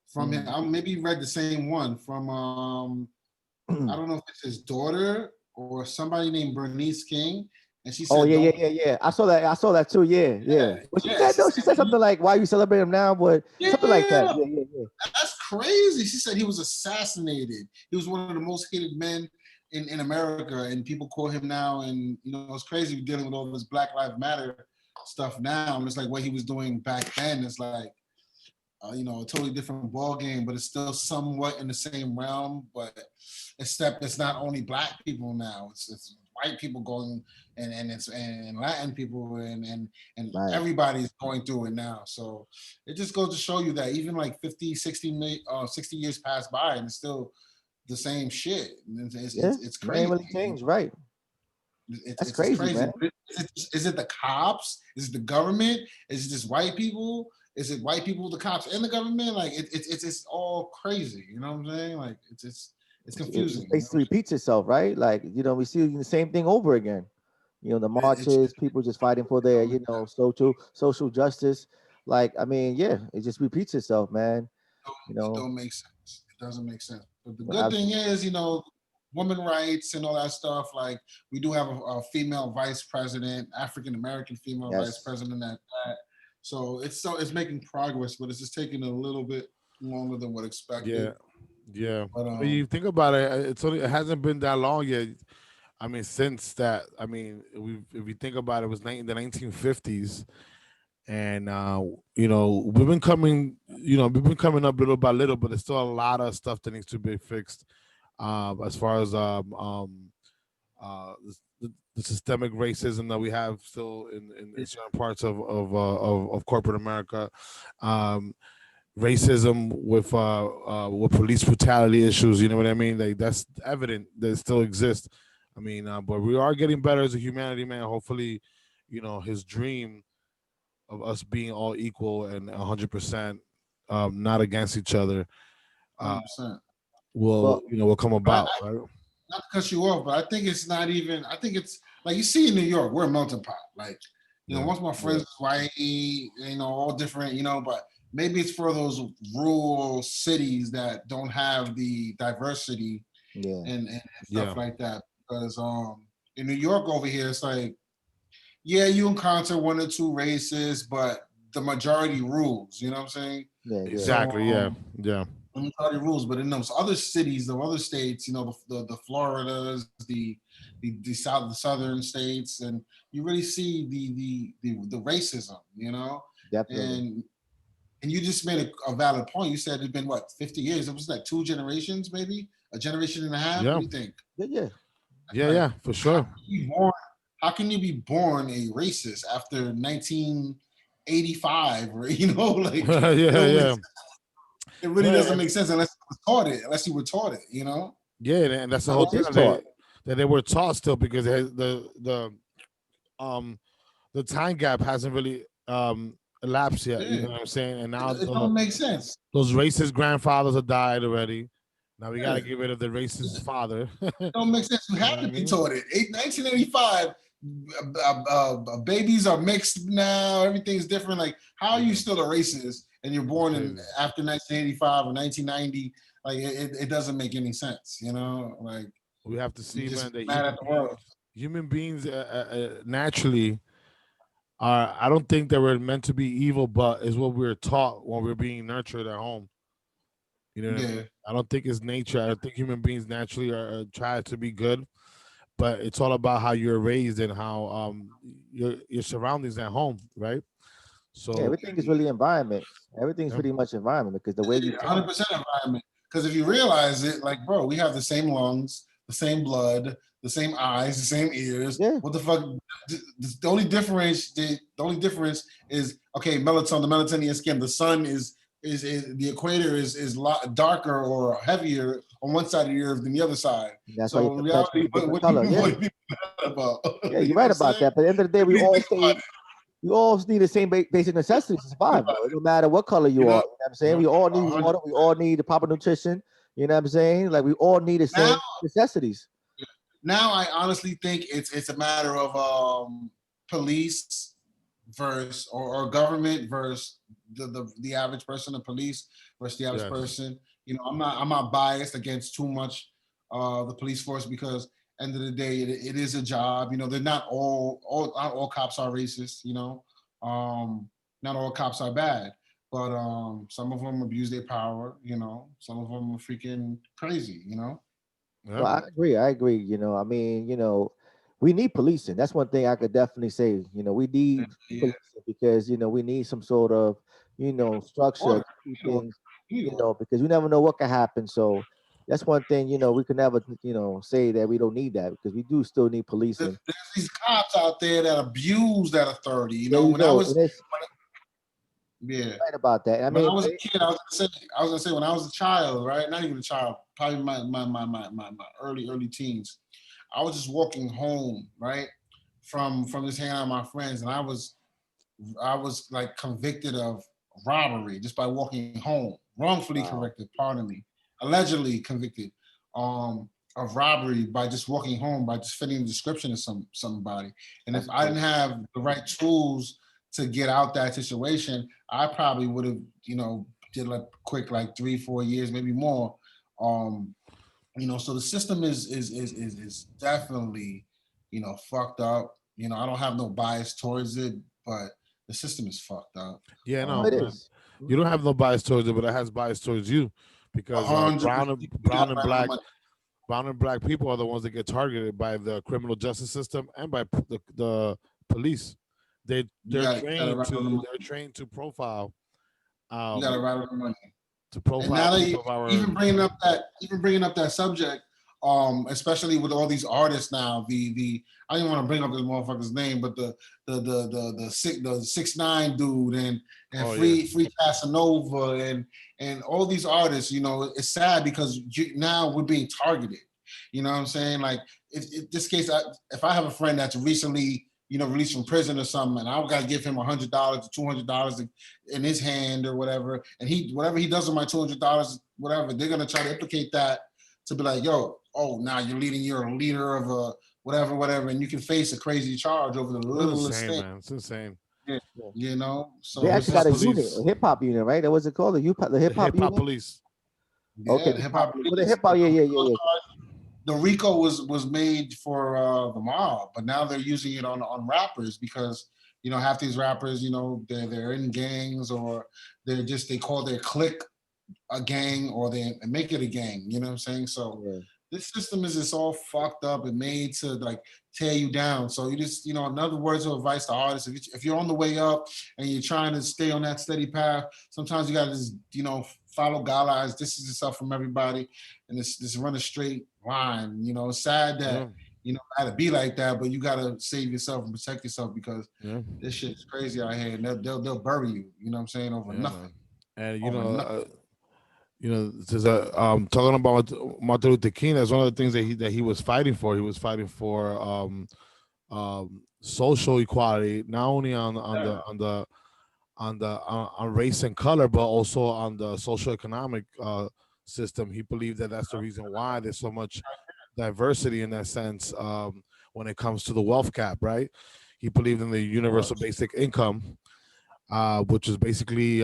from him. I maybe read the same one from I don't know if it's his daughter or somebody named Bernice King. And she said, "Oh yeah. I saw that too. Yeah. What she said though? She said something like, "Why you celebrate him now?" But something like that. Yeah. That's crazy. She said he was assassinated. He was one of the most hated men in America, and people call him now. And you know, it's crazy dealing with all this Black Lives Matter stuff now. And it's like what he was doing back then is like, you know, a totally different ball game, but it's still somewhat in the same realm. But except it's not only Black people now; it's white people going and Latin people and right. Everybody's going through it now. So it just goes to show you that even like 50, 60 years pass by and it's still the same shit. It's crazy. It really changed, right? That's crazy, man. Is it the cops? Is it the government? Is it just white people? Is it white people, the cops, and the government? Like it's all crazy. You know what I'm saying? Like it's confusing. It basically repeats itself, right? Like, you know, we see the same thing over again. You know, the marches, people just fighting for their, you know, social justice. Like, I mean, yeah, it just repeats itself, man. You know, it don't make sense. It doesn't make sense. But the good thing is, you know, women rights and all that stuff. Like, we do have a female vice president, African American female vice president at that. So it's making progress, but it's just taking a little bit longer than what expected. Yeah. But when you think about it, it hasn't been that long yet. I mean, since that, I mean, if we think about it, it was in the 1950s, and you know, we've been coming up little by little, but there's still a lot of stuff that needs to be fixed, as far as the systemic racism that we have still in certain parts of corporate America. Racism with police brutality issues, you know what I mean? Like, that's evident that it still exists. I mean, but we are getting better as a humanity, man. Hopefully, you know, his dream of us being all equal and 100% not against each other, 100%. will come about. Right? Not to cut you off, but I think it's not even. I think it's like you see in New York, we're a melting pot. Like, you know, once my friends is white, you know, all different, you know, but maybe it's for those rural cities that don't have the diversity and stuff like that. Because in New York over here, it's like, yeah, you encounter one or two races, but the majority rules. You know what I'm saying? Yeah. Exactly. So, the majority rules, but in those other cities, the other states, you know, the Floridas, the southern states, and you really see the racism. You know, Definitely. and And you just made a valid point. You said it's been what, 50 years? It was like 2 generations, maybe a generation and a half. Yeah. What do you think? Yeah, for sure. How can you be born a racist after 1985? Or like Yeah. It really doesn't make sense unless you were taught it. Yeah, and that's the whole thing that they were taught still, because the time gap hasn't really elapsed yet. You know what I'm saying? And now it don't make sense. Those racist grandfathers have died already. Now we got to get rid of the racist father. It don't make sense. You have to be taught it. 1985, babies are mixed now. Everything's different. Like, how are you still a racist and you're born after 1985 or 1990? Like, it doesn't make any sense. Like, we have to see, man, that human beings naturally are. I don't think that we're meant to be evil, but is what we're taught when we're being nurtured at home. You know what I mean? I don't think it's nature. I think human beings naturally are try to be good, but it's all about how you're raised and how your surroundings at home, right? So everything is really environment. Everything's pretty much environment, because the way you 100% environment. Because if you realize it, like, bro, we have the same lungs, the same blood, the same eyes, the same ears. What the fuck? The only difference is, okay, melatonin, the melatonin in skin. The sun is the equator is lot darker or heavier on one side of the earth than the other side. That's so why reality, what do you about? Yeah, you're right about that. But at the end of the day, we all need the same basic necessities to survive. No matter what color you are. You know what I'm saying? We all need water. We all need the proper nutrition. You know what I'm saying? Like, we all need the same necessities. Now I honestly think it's a matter of police versus or government versus the average person, the police versus the average person. I'm not biased against too much the police force, because end of the day it is a job. They're not all cops are racist. Not all cops are bad, but some of them abuse their power. Some of them are freaking crazy. Well, I agree. I mean, we need policing. That's one thing I could definitely say. We need policing, because we need some sort of structure to keep things, because you never know what can happen. So that's one thing, we could never say that we don't need that, because we do still need policing. There's these cops out there that abuse that authority. Right about that. I mean, when I was a kid, I was gonna say when I was a child, right? Not even a child, probably my early teens. I was just walking home, right, from just hanging out with my friends, and I was like convicted of robbery just by walking home, wrongfully convicted, pardon me, allegedly convicted of robbery by just walking home, by just fitting the description of somebody. And if I didn't have the right tools to get out that situation, I probably would have, did like quick, like 3-4 years, maybe more. So the system is definitely, fucked up. I don't have no bias towards it, but the system is fucked up. Yeah, no, it is. You don't have no bias towards it, but it has bias towards you, because brown and black people are the ones that get targeted by the criminal justice system and by the police. They're trained to profile. You got to ride on the money. To profile. And now even bringing up that subject, especially with all these artists now, the I didn't want to bring up this motherfucker's name, but the 6ix9ine dude and Free Casanova and all these artists, it's sad because now we're being targeted. You know what I'm saying? Like, in this case, if I have a friend that's recently released from prison or something, and I've got to give him $100 or $200 in his hand or whatever, and whatever he does with my $200, whatever, they're gonna try to implicate that to be like, yo, now you're a leader of a whatever, and you can face a crazy charge over the littlest thing. Man. It's insane. Yeah. So they actually got a unit, a hip hop unit, right? That was it called? The hip hop police. Okay, the hip hop. The hip hop, yeah. The RICO was made for the mob, but now they're using it on rappers, because half these rappers, they're in gangs, or they call their clique a gang, or they make it a gang. You know what I'm saying? So this system is just all fucked up and made to like tear you down. So you just, in other words of advice to artists, if you're on the way up and you're trying to stay on that steady path, sometimes you gotta just, follow guidelines, distance yourself from everybody, and just run a straight line. It's sad that it gotta be like that, but you gotta save yourself and protect yourself because this shit is crazy out here, and they'll bury you. You know what I'm saying, over nothing. Man. And talking about Martin Luther King, that's one of the things that he was fighting for. He was fighting for social equality, not only on race and color, but also on the social economic system. He believed that that's the reason why there's so much diversity in that sense when it comes to the wealth cap, right? He believed in the universal basic income, which is basically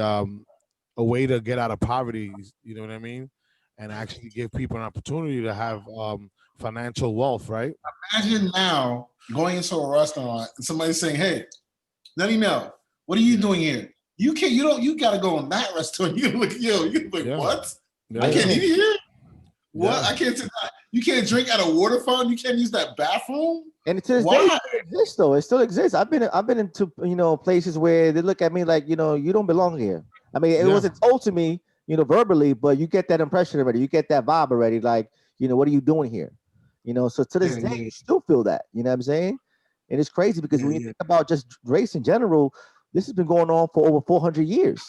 a way to get out of poverty, you know what I mean? And actually give people an opportunity to have financial wealth, right? Imagine now going into a restaurant and somebody saying, "Hey, let me know, what are you doing here? You gotta go in that restaurant." You look, what? Yeah. I can't eat here? What? Yeah. I can't sit down. You can't drink at a water fountain, you can't use that bathroom? And to this day, it still exists, though. It still exists. I've been into places where they look at me like, you don't belong here. I mean, it wasn't told to me, verbally, but you get that impression already. You get that vibe already. Like, what are you doing here? So to this day, you still feel that. You know what I'm saying? And it's crazy because when you think about just race in general, this has been going on for over 400 years.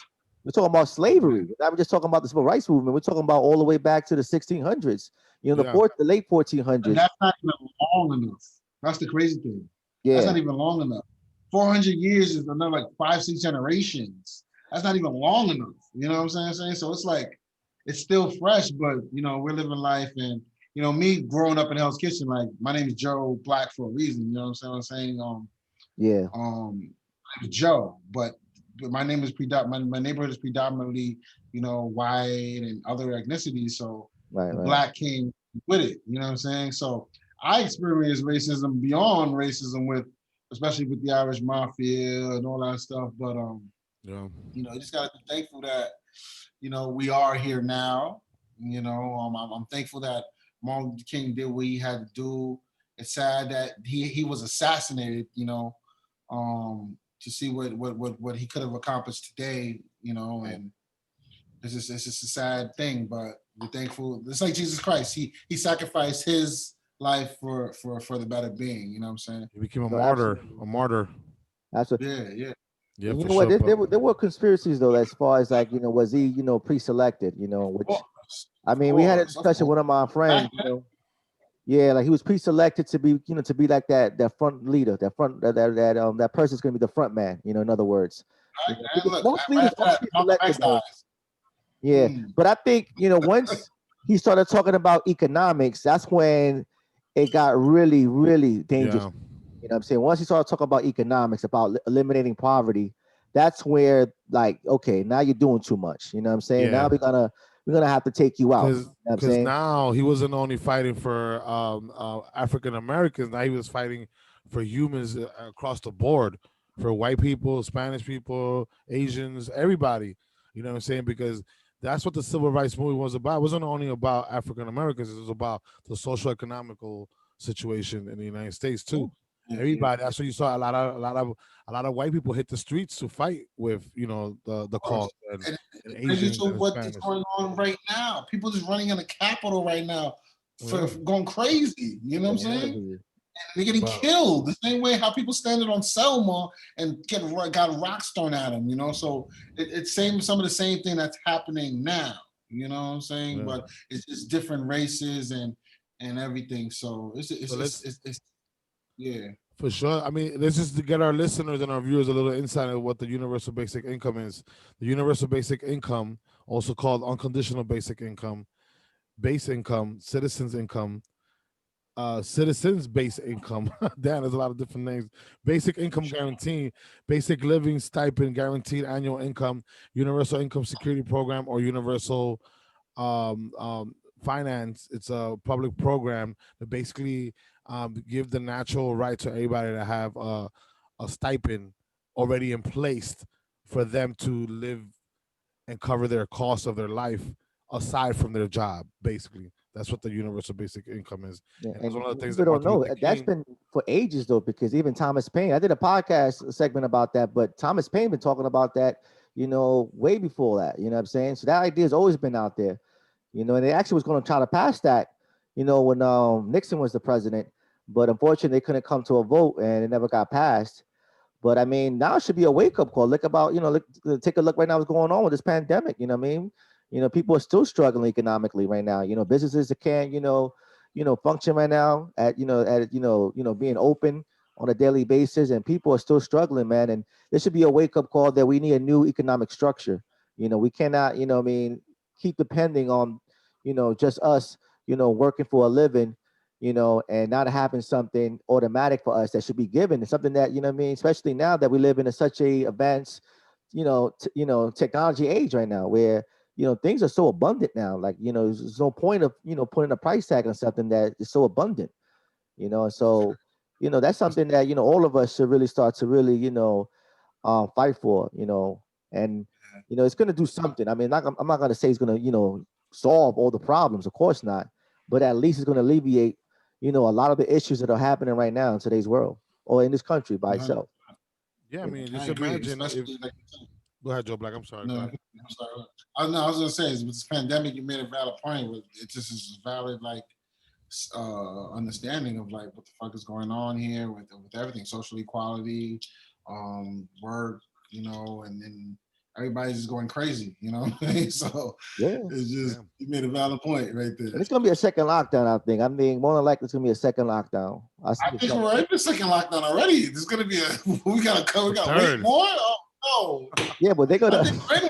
We're talking about slavery. We're not just talking about the civil rights movement. We're talking about all the way back to the 1600s. The late 1400s. And that's not even long enough. That's the crazy thing. Yeah, that's not even long enough. 400 years is another like 5-6 generations. That's not even long enough. You know what I'm saying? So it's like, it's still fresh, but we're living life, and me growing up in Hell's Kitchen, like my name is Joe Black for a reason. You know what I'm saying? My name is Joe, but my name is my neighborhood is predominantly, white and other ethnicities. So Black came with it. You know what I'm saying? So I experienced racism beyond racism especially with the Irish Mafia and all that stuff. But you just gotta be thankful that we are here now. I'm thankful that Martin Luther King did what he had to do. It's sad that he was assassinated. To see what he could have accomplished today. And it's just a sad thing. But we're thankful. It's like Jesus Christ. He sacrificed his life for the better being. You know what I'm saying? He became a martyr. Absolutely. A martyr. That's what. Yeah. Yeah, you know what? There were conspiracies though, as far as like was he pre-selected? Which I mean, we had a discussion with one of my friends. Yeah, like he was pre-selected to be to be like that front leader, that person's gonna be the front man. In other words, most leaders are pre-selected. Yeah, but I think once he started talking about economics, that's when it got really, really dangerous. Yeah. You know what I'm saying? Once he started talking about economics, about eliminating poverty, that's where like, okay, now you're doing too much. You know what I'm saying? Yeah. Now we're gonna have to take you out. Because now he wasn't only fighting for African Americans, now he was fighting for humans across the board, for white people, Spanish people, Asians, everybody. You know what I'm saying? Because that's what the civil rights movement was about. It wasn't only about African Americans, it was about the social economical situation in the United States too. Everybody. That's what you saw. A lot of white people hit the streets to fight with the cause. And Asians and what's going on right now? People just running in the Capitol right now for going crazy. You know what I'm saying? And they're getting killed the same way how people standing on Selma and got rocks thrown at them. So it's some of the same thing that's happening now. You know what I'm saying? But it's just different races and everything. So it's yeah, for sure. I mean, let's just to get our listeners and our viewers a little insight of what the universal basic income is. The universal basic income, also called unconditional basic income, base income, citizens income, citizens base income. Damn, there's a lot of different names. Basic income guarantee, basic living stipend, guaranteed annual income, universal income security program, or universal finance. It's a public program that basically give the natural right to everybody to have a stipend already in place for them to live and cover their costs of their life aside from their job. Basically, That's what the universal basic income is. Yeah, And that's and one of the things people that don't Martin know Luther that's King. been for ages though, because even Thomas Paine, I did a podcast segment about that, but Thomas Paine been talking about that, way before that. You know what I'm saying? So that idea has always been out there, and they actually was going to try to pass that, when Nixon was the president, but unfortunately they couldn't come to a vote and it never got passed. But I mean, now it should be a wake up call. Look about, take a look right now what's going on with this pandemic. You know what I mean? People are still struggling economically right now. Businesses that can't, function right now being open on a daily basis, and people are still struggling, man. And this should be a wake up call that we need a new economic structure. We cannot, keep depending on, just us, working for a living, and not having something automatic for us that should be given. It's something that, especially now that we live in such a advanced, technology age right now where, things are so abundant now. Like, there's no point of, putting a price tag on something that is so abundant, and so, that's something that, all of us should really start to really, fight for, and, it's going to do something. I mean, I'm not going to say it's going to, solve all the problems. Of course not. But at least it's going to alleviate, a lot of the issues that are happening right now in today's world or in this country by itself. Yeah, I mean, just agree, imagine if. especially like Go ahead, Joe Black. I'm sorry. no, Go ahead. I'm sorry. I was gonna say is with this pandemic, you made a valid point. It just is valid like understanding of like what the fuck is going on here with everything, social equality, work, and then everybody's just going crazy, So Yeah. it's just you made a valid point right there. And it's going to be a second lockdown, I think. I mean, more than likely it's going to be a second lockdown. I think we're in the second lockdown already. There's gonna be we gotta wait more. Oh no. Yeah, but they're going to.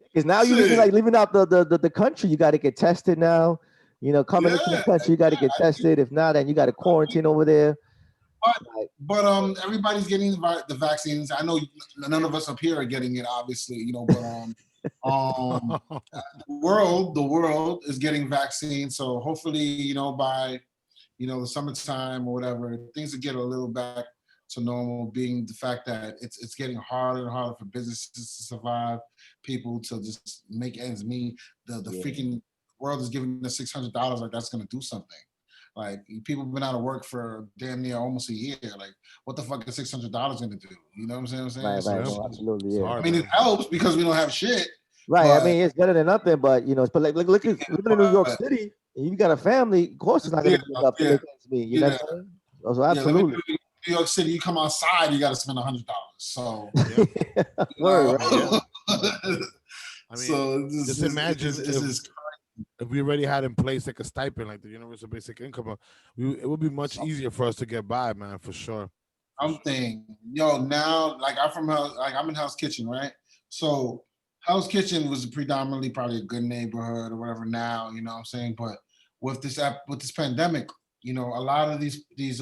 Because now you're leaving out the country. You got to get tested now. Coming into the country, you got to get tested. If not, then you got to quarantine over there. But everybody's getting the vaccines. I know none of us up here are getting it, obviously, but the world is getting vaccines. So hopefully, by the summertime or whatever, things will get a little back to normal, being the fact that it's getting harder and harder for businesses to survive, people to just make ends meet. The freaking world is giving us $600, like that's gonna do something. Like people have been out of work for damn near almost a year. Like, what the fuck is $600 gonna do? You know what I'm saying? Right, no, absolutely, yeah. I mean, it helps because we don't have shit. Right. I mean, it's better than nothing, but but like look at living in New York City, and you got a family. Of course, it's not gonna give up to make ends meet. You know what I'm saying? So absolutely. New York City, you come outside, you got to spend $100. So, Word, I mean, so just imagine if we already had in place like a stipend, like the universal basic income, it would be much easier for us to get by, man, for sure. I'm thinking, now, like I'm in Hell's Kitchen, right? So Hell's Kitchen was predominantly probably a good neighborhood or whatever now, you know what I'm saying? But with this pandemic, a lot of these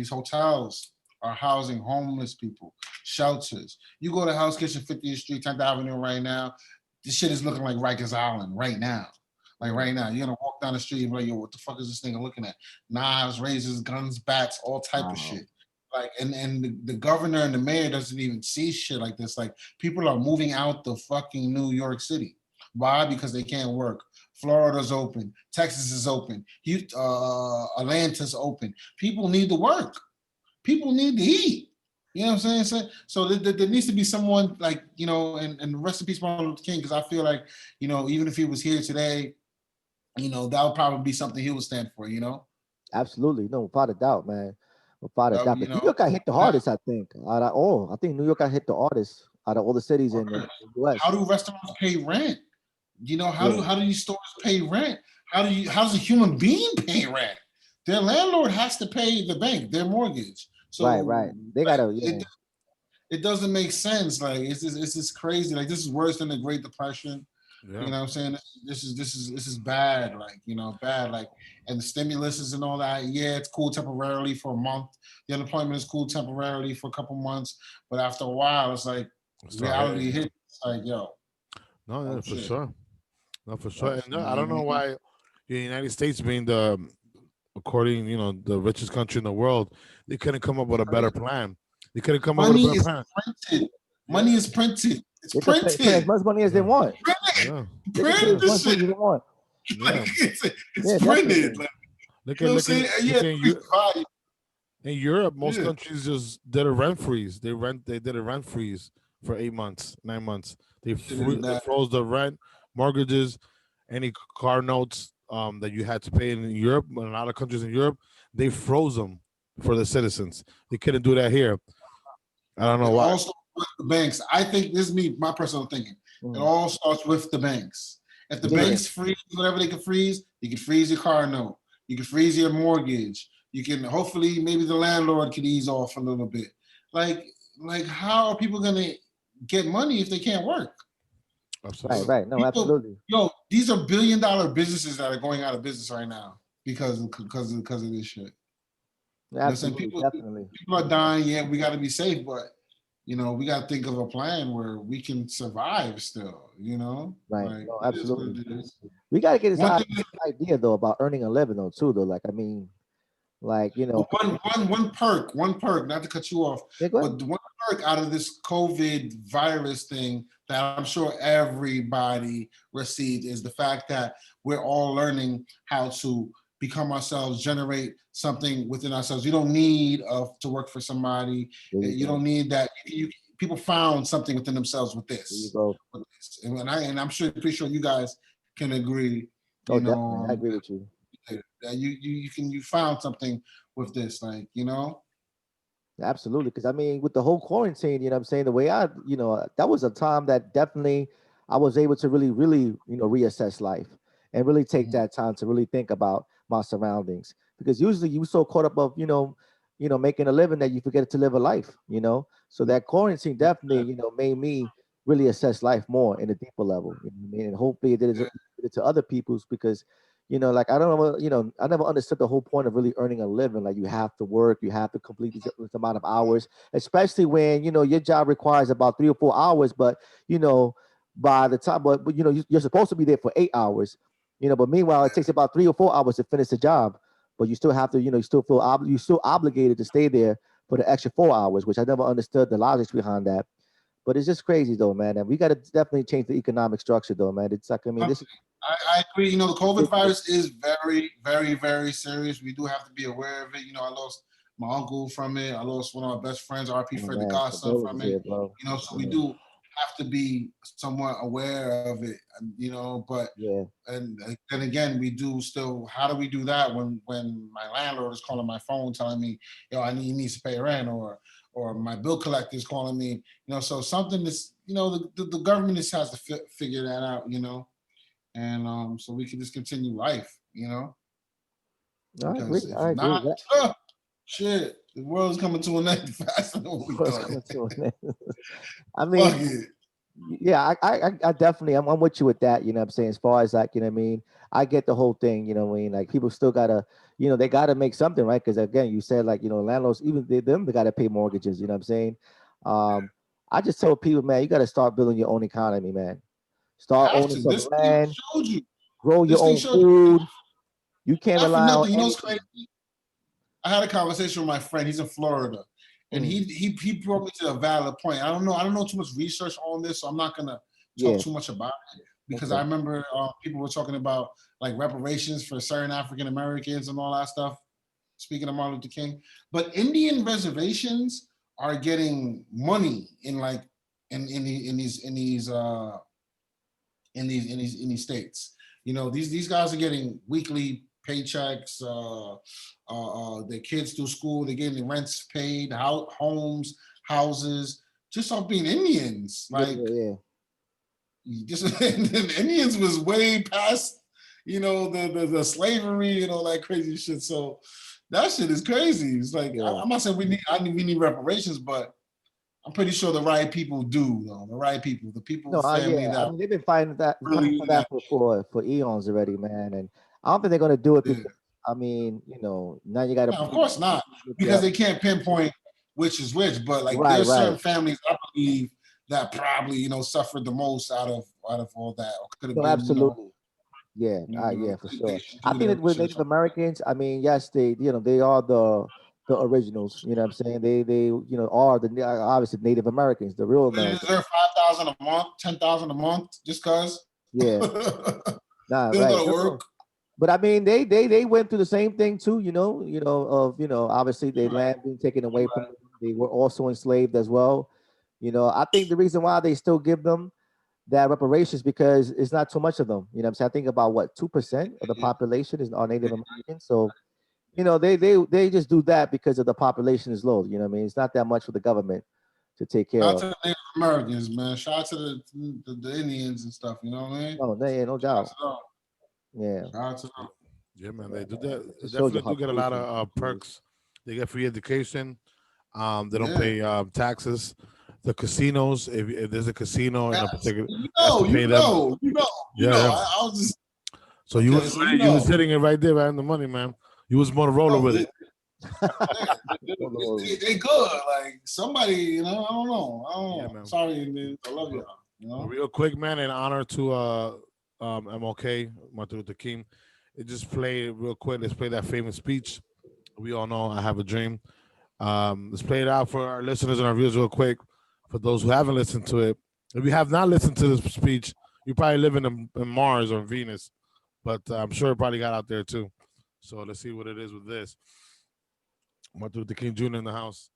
hotels are housing homeless people, shelters. You go to Hell's Kitchen, 50th Street, 10th Avenue right now, this shit is looking like Rikers Island right now. Like right now, you're gonna walk down the street and be like, yo, what the fuck is this nigga looking at? Knives, razors, guns, bats, all type of shit. Like, and the governor and the mayor doesn't even see shit like this. Like, people are moving out the fucking New York City. Why? Because they can't work. Florida's open. Texas is open. Atlanta's open. People need to work. People need to eat. You know what I'm saying? So there needs to be someone like, and rest in peace, Martin Luther King, because I feel like, even if he was here today, that would probably be something he would stand for, Absolutely. No, without a doubt, man. Without a doubt. New York got hit the hardest, I think. Out of all. I think New York got hit the hardest out of all the cities in the U.S. How do restaurants pay rent? How do these stores pay rent? How's a human being pay rent? Their landlord has to pay the bank, their mortgage. So right. They gotta it doesn't make sense. Like it's just crazy. Like this is worse than the Great Depression. Yeah. You know what I'm saying? This is bad. Like, bad. Like, and the stimuluses and all that. Yeah, it's cool temporarily for a month. The unemployment is cool temporarily for a couple months, but after a while, it's like reality hits. Like, yo. No, for sure. No, for sure. And I don't know why the United States being according, the richest country in the world, they couldn't come up with a better plan. They couldn't come up with a better plan. Money is printed. It's printed. As much money as they want. Print as much money as they want. Like, it's Yeah, printed. Like, Look you know at what I'm saying? Yeah, in Europe, most Yeah. countries just did a rent freeze. They did a rent freeze for 8 months, 9 months. They that. froze the rent, mortgages, any car notes that you had to pay in Europe. In a lot of countries in Europe, they froze them for the citizens. They couldn't do that here. I don't know It why. all starts with the banks. I think this is me, my personal thinking. It all starts with the banks. If the banks freeze whatever they can freeze, you can freeze your car note. You can freeze your mortgage. You can hopefully maybe the landlord can ease off a little bit. Like how are people gonna get money if they can't work? Absolutely. Right. No, absolutely. Yo, these are billion-dollar businesses that are going out of business right now because of this shit. Absolutely, Listen, definitely. people are dying. Yeah, we got to be safe, but we got to think of a plan where we can survive still. Right. Like, No, it is what absolutely. it is. We got to get this One thing, idea though about earning a living though too though. Like I mean, like one perk. Not to cut you off, but one perk out of this COVID virus thing that I'm sure everybody received is the fact that we're all learning how to become ourselves, generate something within ourselves. You don't need to work for somebody. You don't need that. People found something within themselves with this. And I'm pretty sure you guys can agree. Definitely. I agree with you. That you found something with this, like, Absolutely, because I mean, with the whole quarantine, what I'm saying, the way that was a time that definitely I was able to really, really, reassess life and really take that time to really think about my surroundings. Because usually you so caught up of, making a living that you forget to live a life, So that quarantine definitely, made me really assess life more in a deeper level. You know what I mean? And hopefully it did it to other people's because like I don't know, I never understood the whole point of really earning a living. Like you have to work, you have to complete this amount of hours, especially when your job requires about 3 or 4 hours. But by the time, but you're supposed to be there for 8 hours, But meanwhile, it takes about 3 or 4 hours to finish the job. But you still have to, you still feel you still obligated to stay there for the extra 4 hours, which I never understood the logic behind that. But it's just crazy though, man. And we got to definitely change the economic structure though, man. It's like, I mean, I agree. The COVID virus is very, very, very serious. We do have to be aware of it. I lost my uncle from it. I lost one of my best friends, RP Fred the Godson, from it. So we do have to be somewhat aware of it. But and then again, we do still. How do we do that when my landlord is calling my phone telling me, he needs to pay rent, or my bill collector is calling me, so something is, the government just has to figure that out, and so we can just continue life, Because if not, shit, the world's coming to an end faster than what we thought. I mean, yeah, I definitely, I'm with you with that, what I'm saying, as far as like, what I mean, I get the whole thing, what I mean, like people still gotta, they gotta make something, right? Because again, you said like, landlords, even they gotta pay mortgages, what I'm saying? I just tell people, man, you gotta start building your own economy, man. Start owning some land, grow your own food. You can't rely on what's crazy? I had a conversation with my friend, he's in Florida. And he brought me to a valid point. I don't know too much research on this, so I'm not gonna talk too much about it because I remember people were talking about like reparations for certain African Americans and all that stuff. Speaking of Martin Luther King, but Indian reservations are getting money in these states. These guys are getting weekly paychecks. Their kids through school, they're getting rents paid, homes, houses, just off being Indians. Like, just the Indians was way past, the slavery and all that crazy shit. So that shit is crazy. It's like I'm not saying we need reparations, but I'm pretty sure the right people do, though. The right people, the people, family that. I mean, they've been fighting for that for eons already, man. And I don't think they're gonna do it because I mean, now you got to. No, of course not, because they can't pinpoint which is which. But like, there's certain families I believe that probably suffered the most out of all that. Or could have been, absolutely. Yeah, for sure. I think that with Native Americans, I mean, yes, they are the originals. You know what I'm saying? They are the obviously Native Americans, the real Americans. They deserve $5,000 a month, $10,000 a month, just cause. Yeah. Nah, They don't right. go to No, no. work. But I mean, they went through the same thing too. Obviously their Right. land being taken away from them. They were also enslaved as well. I think the reason why they still give them that reparations because it's not too much of them. You know what I'm saying? I think about what 2% of the population are Native Americans. So, they just do that because of the population is low. You know what I mean? It's not that much for the government to take care Shout out of. to the Native Americans, man. Shout out to the Indians and stuff. You know what I mean? No, no Shout doubt. out to them. Yeah. Shout out to them. Yeah, man, they do that. They It shows you definitely do get a lot of perks. They get free education. They don't pay taxes. The casinos, if there's a casino in a particular, you know. I was just. So you were sitting it right there, right in the money, man. You was Motorola with it. They good. Like somebody, I don't know. Yeah, man. Sorry, man. I love y'all. Real quick, man, in honor to MLK, Martin Luther King. It just played real quick. Let's play that famous speech. We all know I have a dream. Let's play it out for our listeners and our viewers real quick. For those who haven't listened to it, if you have not listened to this speech, you probably live in Mars or Venus, but I'm sure it probably got out there too. So let's see what it is with this. Martin Luther King Jr. in the house.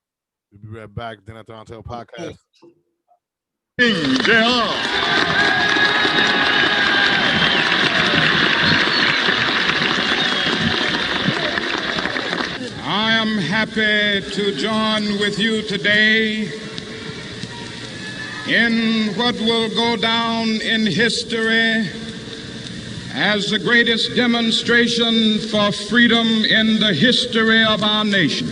We'll be right back. Then at the Roundtable Podcast. I am happy to join with you today in what will go down in history as the greatest demonstration for freedom in the history of our nation.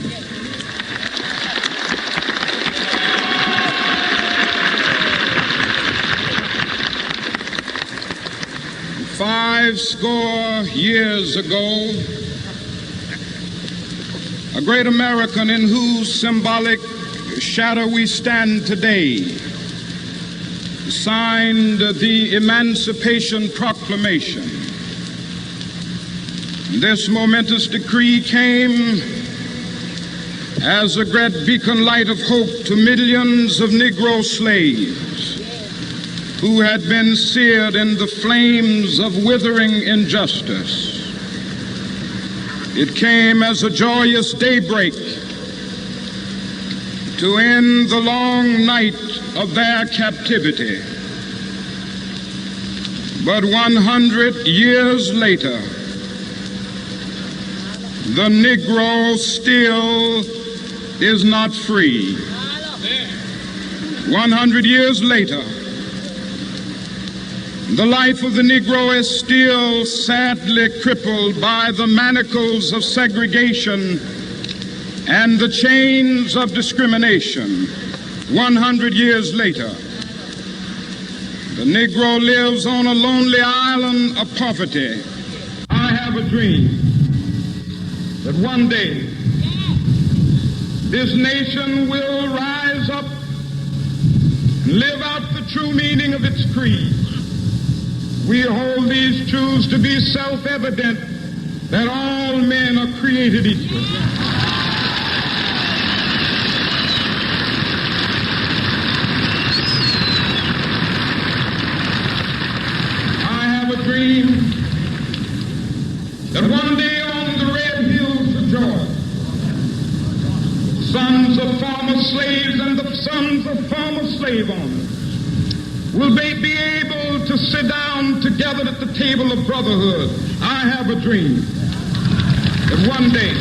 Five score years ago, a great American in whose symbolic shadow we stand today signed the Emancipation Proclamation. This momentous decree came as a great beacon light of hope to millions of Negro slaves who had been seared in the flames of withering injustice. It came as a joyous daybreak to end the long night of their captivity. But 100 years later, the Negro still is not free. 100 years later, the life of the Negro is still sadly crippled by the manacles of segregation and the chains of discrimination. 100 years later, the Negro lives on a lonely island of poverty. I have a dream that one day this nation will rise up and live out the true meaning of its creed. We hold these truths to be self-evident that all men are created equal. I have a dream that one day on the red hills of Georgia, sons of former slaves and the sons of former slave owners will they be able to sit down together at the table of brotherhood. I have a dream that one day,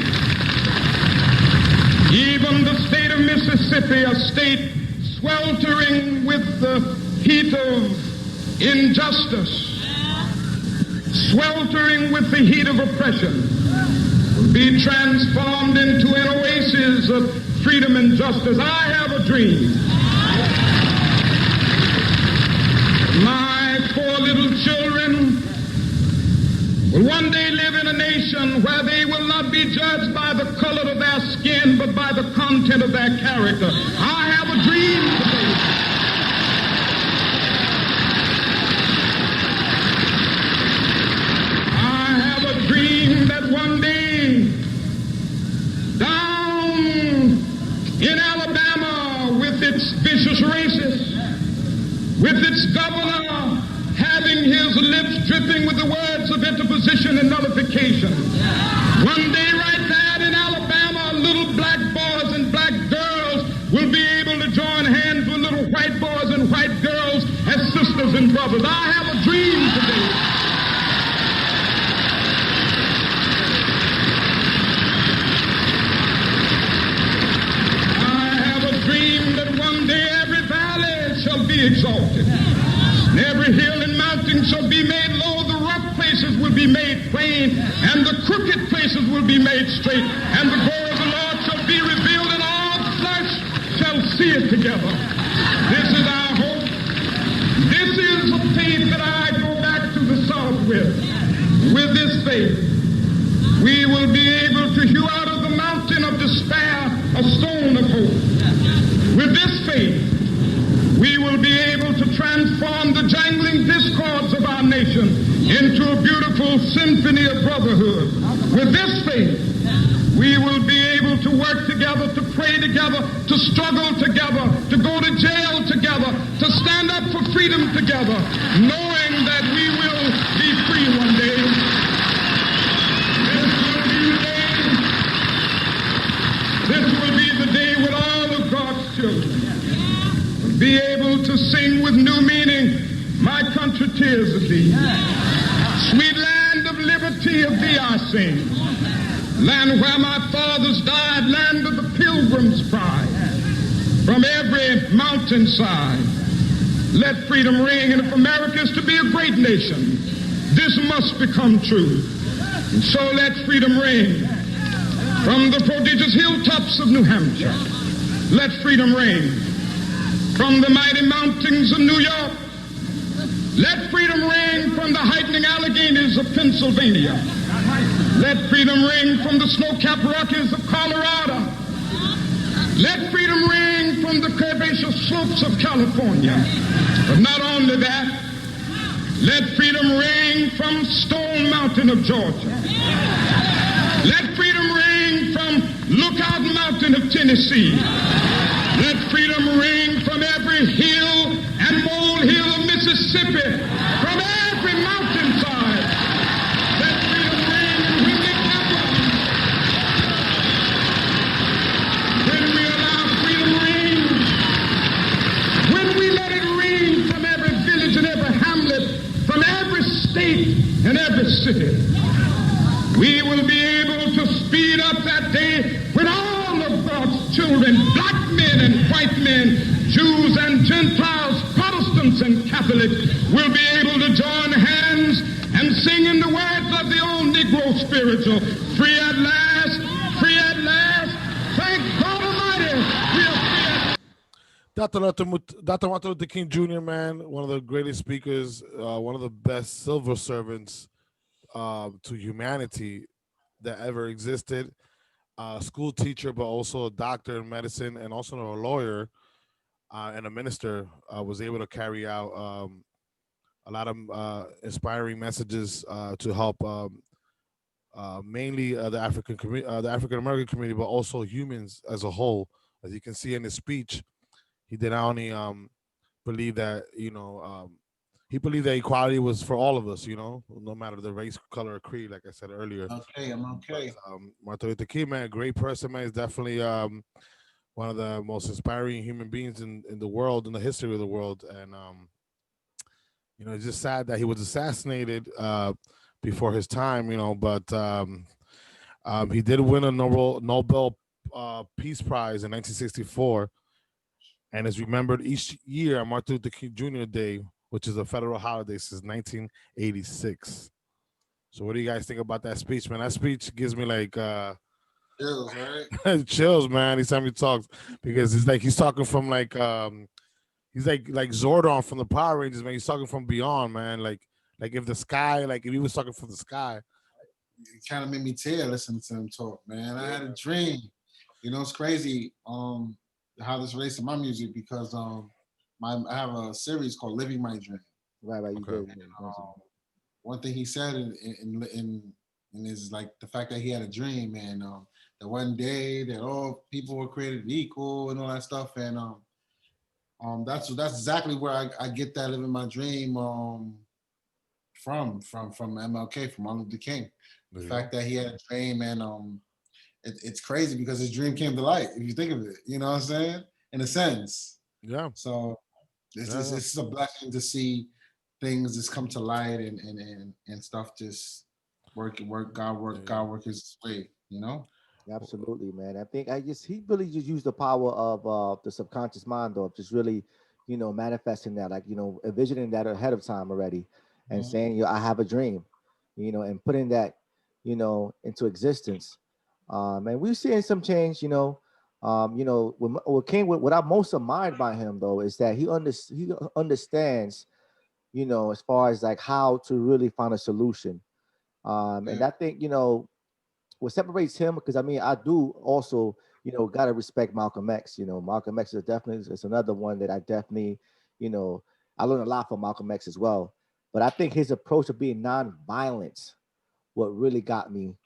even the state of Mississippi, a state sweltering with the heat of injustice, sweltering with the heat of oppression, will be transformed into an oasis of freedom and justice. I have a dream. My four little children will one day live in a nation where they will not be judged by the color of their skin, but by the content of their character. I have a dream today. I have a dream that one day, down in Alabama, with its vicious racists, with its governor having his lips dripping with the words of interposition and nullification. One day right there in Alabama, little black boys and black girls will be able to join hands with little white boys and white girls as sisters and brothers. I have a dream today. I have a dream that one day every valley shall be exalted, and every hill and mountain shall be made low, the rough places will be made plain, and the crooked places will be made straight, and the glory of the Lord shall be revealed, and all flesh shall see it together. This is our hope. This is a faith that I go back to the South with. With this faith, we will be able to hew out of the mountain of despair a stone of hope. With this faith, we will be able to transform the jangling discords of our nation into a beautiful symphony of brotherhood. With this faith, we will be able to work together, to pray together, to struggle together, to go to jail together, to stand up for freedom together, knowing that we will be free one day. This will be the day when all of God's children will be able to sing with new meaning, my country tears of thee. Sweet land of liberty, of thee I sing. Land where my fathers died, land of the pilgrim's pride. From every mountainside, let freedom ring. And if America is to be a great nation, this must become true. And so let freedom ring. From the prodigious hilltops of New Hampshire, let freedom ring. From the mighty mountains of New York, let freedom ring. From the heightening Alleghenies of Pennsylvania, let freedom ring. From the snow-capped Rockies of Colorado, let freedom ring. From the curvaceous slopes of California. But not only that, let freedom ring from Stone Mountain of Georgia. Let freedom ring from Lookout Mountain of Tennessee. Let freedom ring from every hill and molehill of Mississippi, from every mountainside. Let freedom ring, and when they happen, when we allow freedom ring, when we let it ring from every village and every hamlet, from every state and every city, we will be able to speed up that day when all of God's children, black men and white men, Jews and Gentiles, Protestants and Catholics, will be able to join hands and sing in the words of the old Negro spiritual, free at last, free at last, thank God Almighty, we are free at Dr. Martin Luther King Jr., man, one of the greatest speakers, one of the best civil servants to humanity that ever existed. School teacher, but also a doctor in medicine, and also a lawyer and a minister. Was able to carry out a lot of inspiring messages to help mainly the African American community, but also humans as a whole. As you can see in his speech, he did not only believe that he believed that equality was for all of us, no matter the race, color, or creed, like I said earlier. Okay, I'm okay. But, Martin Luther King, man, great person, man. He's definitely one of the most inspiring human beings in the world, in the history of the world. And, it's just sad that he was assassinated before his time, but he did win a Nobel Peace Prize in 1964. And is remembered each year on Martin Luther King Jr. Day, which is a federal holiday since 1986. So what do you guys think about that speech, man? That speech gives me like chills, right? chills, man. Anytime he talks, because it's like he's talking from like he's like Zordon from the Power Rangers, man. He's talking from beyond, man. Like if the sky, like if he was talking from the sky. It kind of made me tear listening to him talk, man. I had a dream. It's crazy how this relates to my music because I have a series called Living My Dream. Right. You Okay. did. One thing he said in is like the fact that he had a dream and that one day that all people were created equal and all that stuff, and that's exactly where I get that living my dream from MLK, from Martin Luther King. The fact that he had a dream, and it's crazy because his dream came to light. If you think of it, you know what I'm saying? In a sense. Yeah. So it's a blessing to see things just come to light and stuff just God work his way, you know? Absolutely, man. I think he really just used the power of the subconscious mind of just really, manifesting that, like, envisioning that ahead of time already and saying, I have a dream, and putting that, into existence. And we're seeing some change, with King, what I most admired by him though is that he understands, as far as like how to really find a solution. And I think, what separates him, because I mean, I do also, gotta respect Malcolm X. Malcolm X is definitely it's another one that I definitely, I learned a lot from Malcolm X as well. But I think his approach of being non-violent, what really got me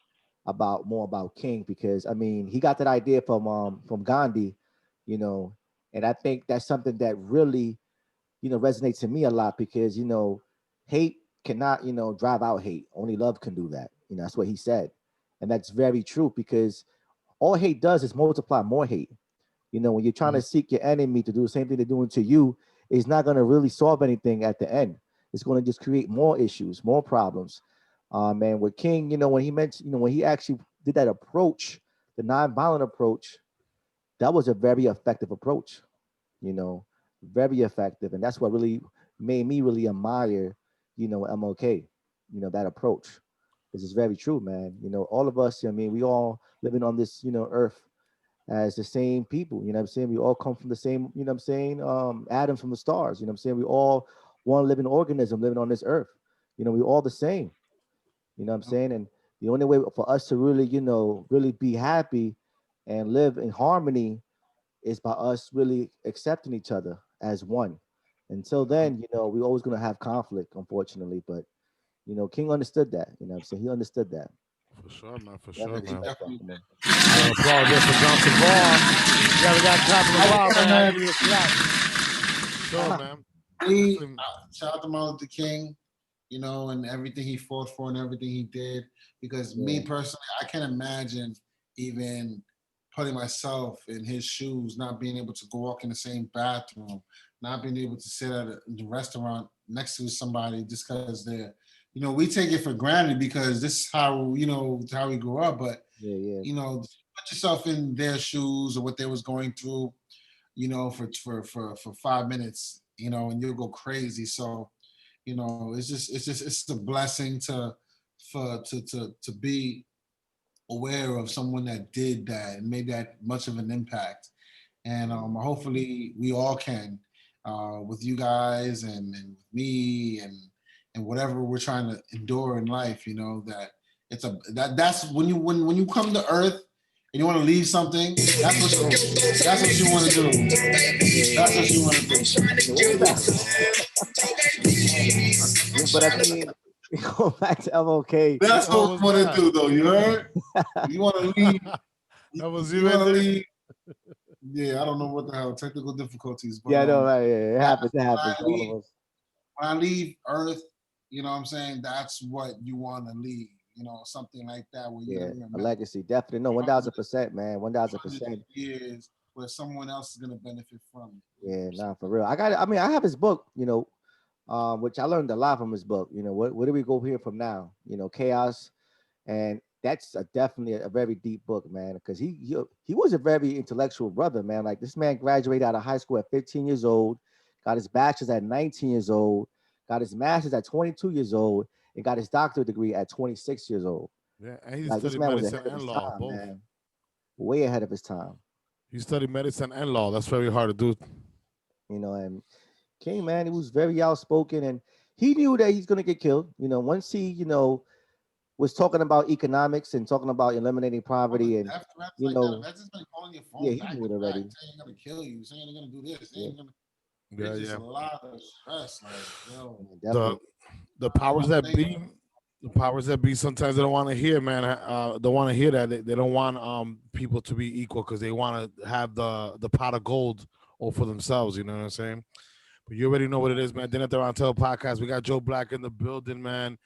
more about King, because I mean, he got that idea from Gandhi, and I think that's something that really, resonates in me a lot because hate cannot drive out hate. Only love can do that. That's what he said, and that's very true because all hate does is multiply more hate. When you're trying to seek your enemy to do the same thing they're doing to you, it's not going to really solve anything at the end. It's going to just create more issues, more problems. And with King, when he mentioned, when he actually did that approach, the nonviolent approach, that was a very effective approach, very effective. And that's what really made me really admire, MLK, that approach. This is very true, man. All of us, I mean, we all living on this, earth as the same people, you know what I'm saying? We all come from the same, you know what I'm saying? Atoms from the stars, you know what I'm saying? We all one living organism living on this earth. We all the same, you know what I'm saying? And the only way for us to really, really be happy and live in harmony is by us really accepting each other as one. Until then, we're always gonna have conflict, unfortunately. But King understood that. You know what I'm saying? He understood that. For sure, man. For Definitely sure, man. respect that, man. Applause there for Johnson Ball. Yeah, we got clapping the ball, man. Give you a clap. Sure, man. Shout out to Martin Luther King, and everything he fought for and everything he did. Because me personally, I can't imagine even putting myself in his shoes, not being able to go walk in the same bathroom, not being able to sit at a restaurant next to somebody just because they're, we take it for granted because this is how, how we grew up. But, put yourself in their shoes or what they was going through, for 5 minutes, and you'll go crazy. So, it's a blessing to be aware of someone that did that and made that much of an impact. And hopefully we all can, with you guys and me and whatever we're trying to endure in life, that that's when you come to Earth and you want to leave something, that's what you want to do. That's what you want to do. But I mean, go back to MLK. That's what we want to do, though. You heard? You want to leave? That was you want to leave? Yeah, I don't know what the hell technical difficulties. But, yeah, no, right. Yeah, it happens. It happens. All of us. When I leave Earth, you know what I'm saying? That's what you want to leave. Something like that. Where a legacy, definitely. No, 1,000%, man. 1,000%. Years where someone else is gonna benefit from it. Yeah, nah, for real. I have his book, which I learned a lot from his book. Where do we go here from now? Chaos, and that's definitely a very deep book, man. Because he was a very intellectual brother, man. Like this man graduated out of high school at 15 years old, got his bachelor's at 19 years old, got his master's at 22 years old, and got his doctorate degree at 26 years old. Yeah, and he studied medicine and law, both. Man. Way ahead of his time. He studied medicine and law. That's very hard to do. And King, man, he was very outspoken, and he knew that he's gonna get killed. Once he, was talking about economics and talking about eliminating poverty, and that's just been calling your phone. Yeah, he knew it already. Saying they're gonna kill you, saying they're gonna do this. Yeah, just a lot of stress. Like, the powers that be, sometimes they don't want to hear, man. Don't want to hear that. They don't want people to be equal because they want to have the pot of gold all for themselves. You know what I'm saying? But you already know what it is, man. Dinner at the Round Table podcast. We got Joe Black in the building, man.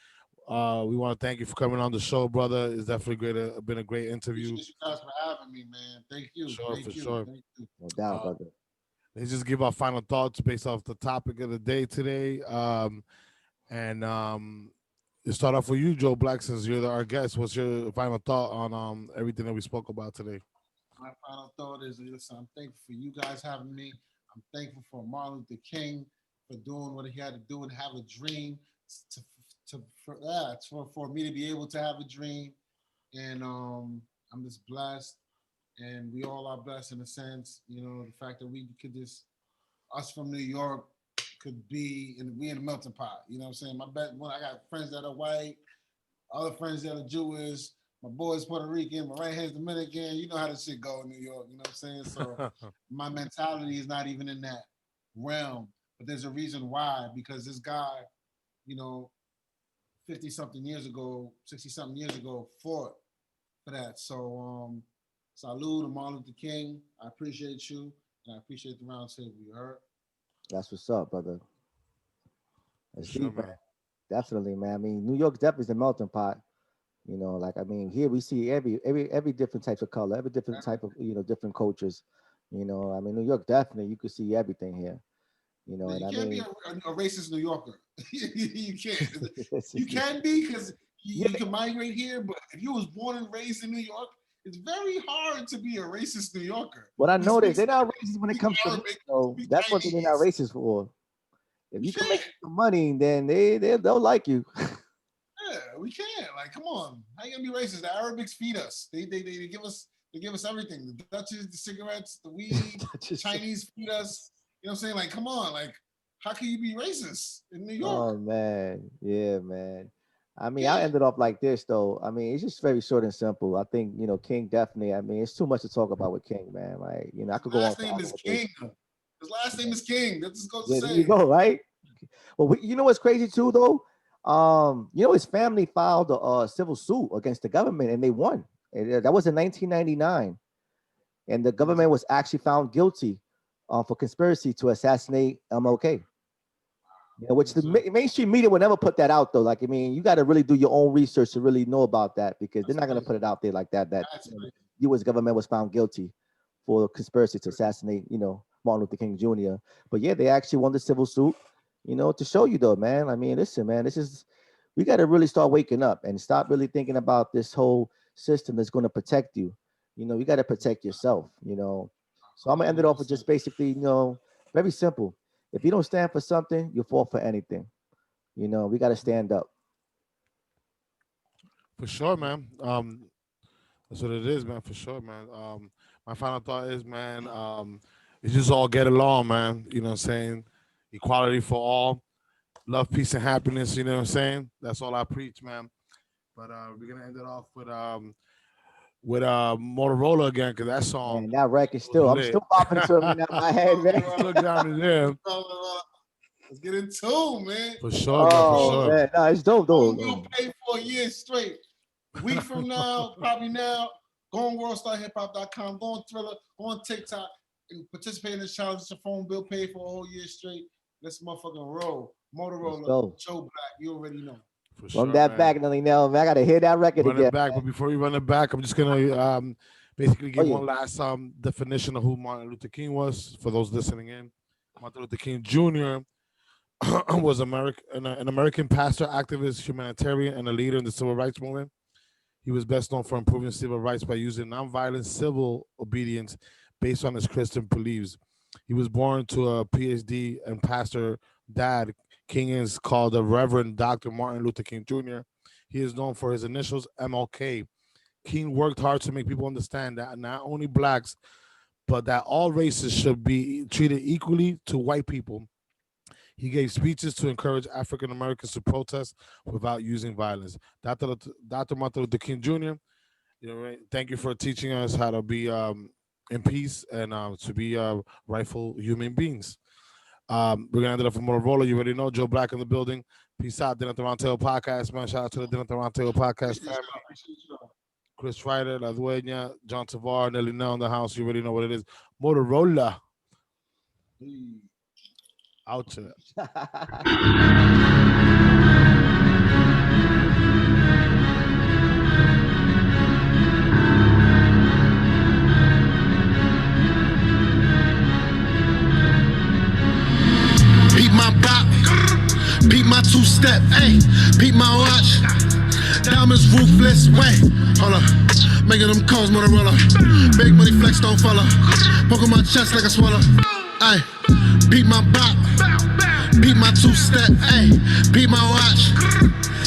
We want to thank you for coming on the show, brother. It's definitely great. Been a great interview. Appreciate you guys for having me, man. Thank you. Sure, Thank for you. sure. Thank you. No doubt, brother. Let's just give our final thoughts based off the topic of the day today. Let's start off with you, Joe Black, since you're our guest. What's your final thought on everything that we spoke about today? My final thought is, listen, I'm thankful for you guys having me. I'm thankful for Martin Luther King for doing what he had to do and have a dream for me to be able to have a dream. And I'm just blessed, and we all are blessed in a sense. You know, the fact that we could us from New York could be we in a melting pot. You know what I'm saying? I got friends that are white, other friends that are Jewish. My boy's Puerto Rican, my right hand's Dominican. You know how this shit go in New York. You know what I'm saying? So my mentality is not even in that realm. But there's a reason why, because this guy, you know, 50-something years ago, 60-something years ago, fought for that. So salute to Martin Luther King. I appreciate you, and I appreciate the round table. You heard? That's what's up, brother. That's Sure, deep, man. Definitely, man. I mean, New York definitely is a melting pot. You know, like, I mean, here we see every different types of color, every different type of, you know, different cultures. You know, I mean, New York definitely, you could see everything here. You know, Man, and you can't be a racist New Yorker. You can't. You can be, because you can migrate here, but if you was born and raised in New York, it's very hard to be a racist New Yorker. What I noticed, they're not racist when it comes to money, so that's what they're not racist for. If you can make some money, then they'll like you. Yeah, we can't. Like, come on. How you gonna be racist? The Arabics feed us. They give us everything. The Dutchess, the cigarettes, the weed, the Chinese feed us. You know what I'm saying? Like, come on. Like, how can you be racist in New York? Oh man. Yeah, man. I mean, I ended off like this though. I mean, it's just very short and simple. I think, you know, King definitely, I mean, it's too much to talk about with King, man. Like, you know, I could go on. His last name is King. His last name is King. That just goes to say. There you go, right? Well, you know what's crazy too, though? You know, his family filed a civil suit against the government, and they won. That was in 1999, and the government was actually found guilty for conspiracy to assassinate MLK. You know, which the mainstream media would never put that out, though. Like, I mean, you got to really do your own research to really know about that, because they're not going to put it out there like that. That U.S. government was found guilty for conspiracy to assassinate, you know, Martin Luther King Jr. But yeah, they actually won the civil suit. You know, to show you though, man. I mean, listen, man, we got to really start waking up and stop really thinking about this whole system that's going to protect you. You know, you got to protect yourself, you know. So I'm going to end it off with just basically, you know, very simple. If you don't stand for something, you'll fall for anything. You know, we got to stand up. For sure, man. That's what it is, man. For sure, man. My final thought is, man, it's just all get along, man. You know what I'm saying? Equality for all, love, peace, and happiness. You know what I'm saying? That's all I preach, man. But we're gonna end it off with Motorola again, because that song. Man, that record I'm still popping to it in my head, man. Still down there. Let's get in tune, man. For sure, for sure. Man. No, it's dope, though. We'll pay for a year straight. Week from now, probably now. Go on worldstarhiphop.com. Go on Thriller. Go on TikTok and participate in this challenge. It's your phone bill paid for a whole year straight. Let's motherfucking roll. Motorola, Joe Black, you already know. For sure, run that man. back, Nelly Nell, man. I gotta hear that record Run again. it back, but before we run it back, I'm just gonna basically give one last definition of who Martin Luther King was for those listening in. Martin Luther King Jr. was an American pastor, activist, humanitarian, and a leader in the civil rights movement. He was best known for improving civil rights by using nonviolent civil obedience based on his Christian beliefs. He was born to a PhD and pastor dad. King is called the Reverend Dr. Martin Luther King Jr. He is known for his initials, MLK. King worked hard to make people understand that not only blacks, but that all races should be treated equally to white people. He gave speeches to encourage African Americans to protest without using violence. Dr. Martin Luther King Jr., thank you for teaching us how to be in peace and to be rightful human beings. We're gonna end it up with Motorola. You already know Joe Black in the building. Peace out, Dinner at the Round Table podcast, man. Shout out to the Dinner at the Round Table podcast family. Chris Ryder, La Dueña, John Tavar, Nelly Nell in the house. You already know what it is. Motorola. Out to it. Peep my bop, peep my two-step, ayy, peep my watch. Diamonds ruthless, wait, hold up. Making them calls, Motorola. Big money flex, don't follow. Poking my chest like a swallow. Ayy, peep my bop, peep my two-step, ayy, peep my watch.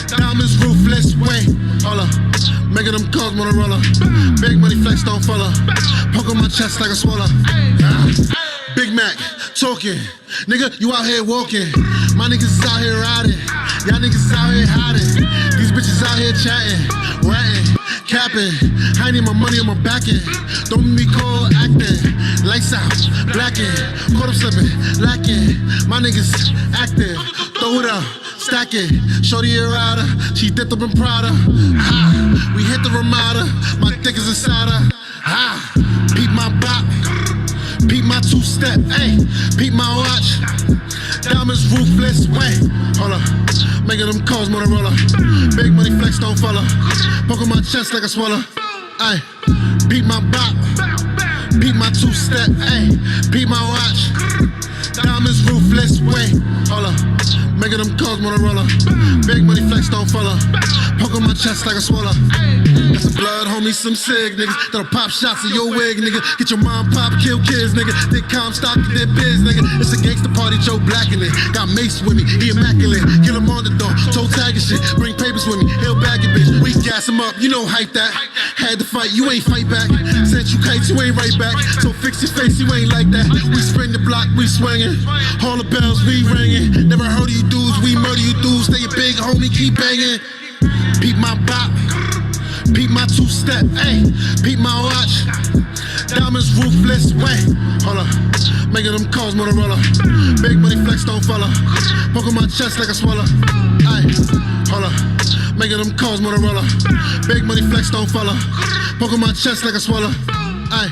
Diamonds ruthless, wait, hold up. Making them calls, Motorola. Big money flex, don't follow. Poking my chest like a swallow. Big Mac, talking. Nigga, you out here walking. My niggas is out here riding. Y'all niggas out here hiding. These bitches out here chatting, ratting, capping. I need my money on my back end. Don't be called acting. Lights out, blacking. Caught up slipping, lacking. My niggas active. Throw it up, stack it. Shorty a rider. She dipped up in Prada. Ha, we hit the Ramada. My dick is inside her. Ha, peep my bop. Peep my two-step, ayy, peep my watch. Diamonds ruthless, wait, hold up. Making them calls, Motorola. Big money flex, don't follow. Poking my chest like a swallow. Ayy, peep my bop. Peep my two-step, ayy, peep my watch. Diamonds ruthless, wait, hold up. Making them calls, Motorola. Big money flex, don't follow. Poking my chest like a swallow. That's a blood, homie, some sick niggas that'll pop shots in your wig, nigga. Get your mom pop, kill kids, nigga. They Comstock in their biz, nigga. It's a gangster party, Joe Black in it. Got Mace with me, he immaculate. Kill him on the door, toe tag and shit. Bring papers with me, he'll bag it, bitch. We gas him up, you know hype that. Had to fight, you ain't fight back. Sent you kites, you ain't right back. So fix your face, you ain't like that. We spring the block, we swinging. All the bells, we ringing. Never heard of you dudes, we murder you dudes. Stay a big homie, keep banging. Peep my bop, peep my two-step, ayy, peep my watch. Diamonds ruthless, wait, hold up. Making them calls, Motorola. Big money flex, don't follow. Poking my chest like a swallow. Ayy, hold up. Making them calls, Motorola. Big money flex, don't follow. Poking my chest like a swallow. Ayy.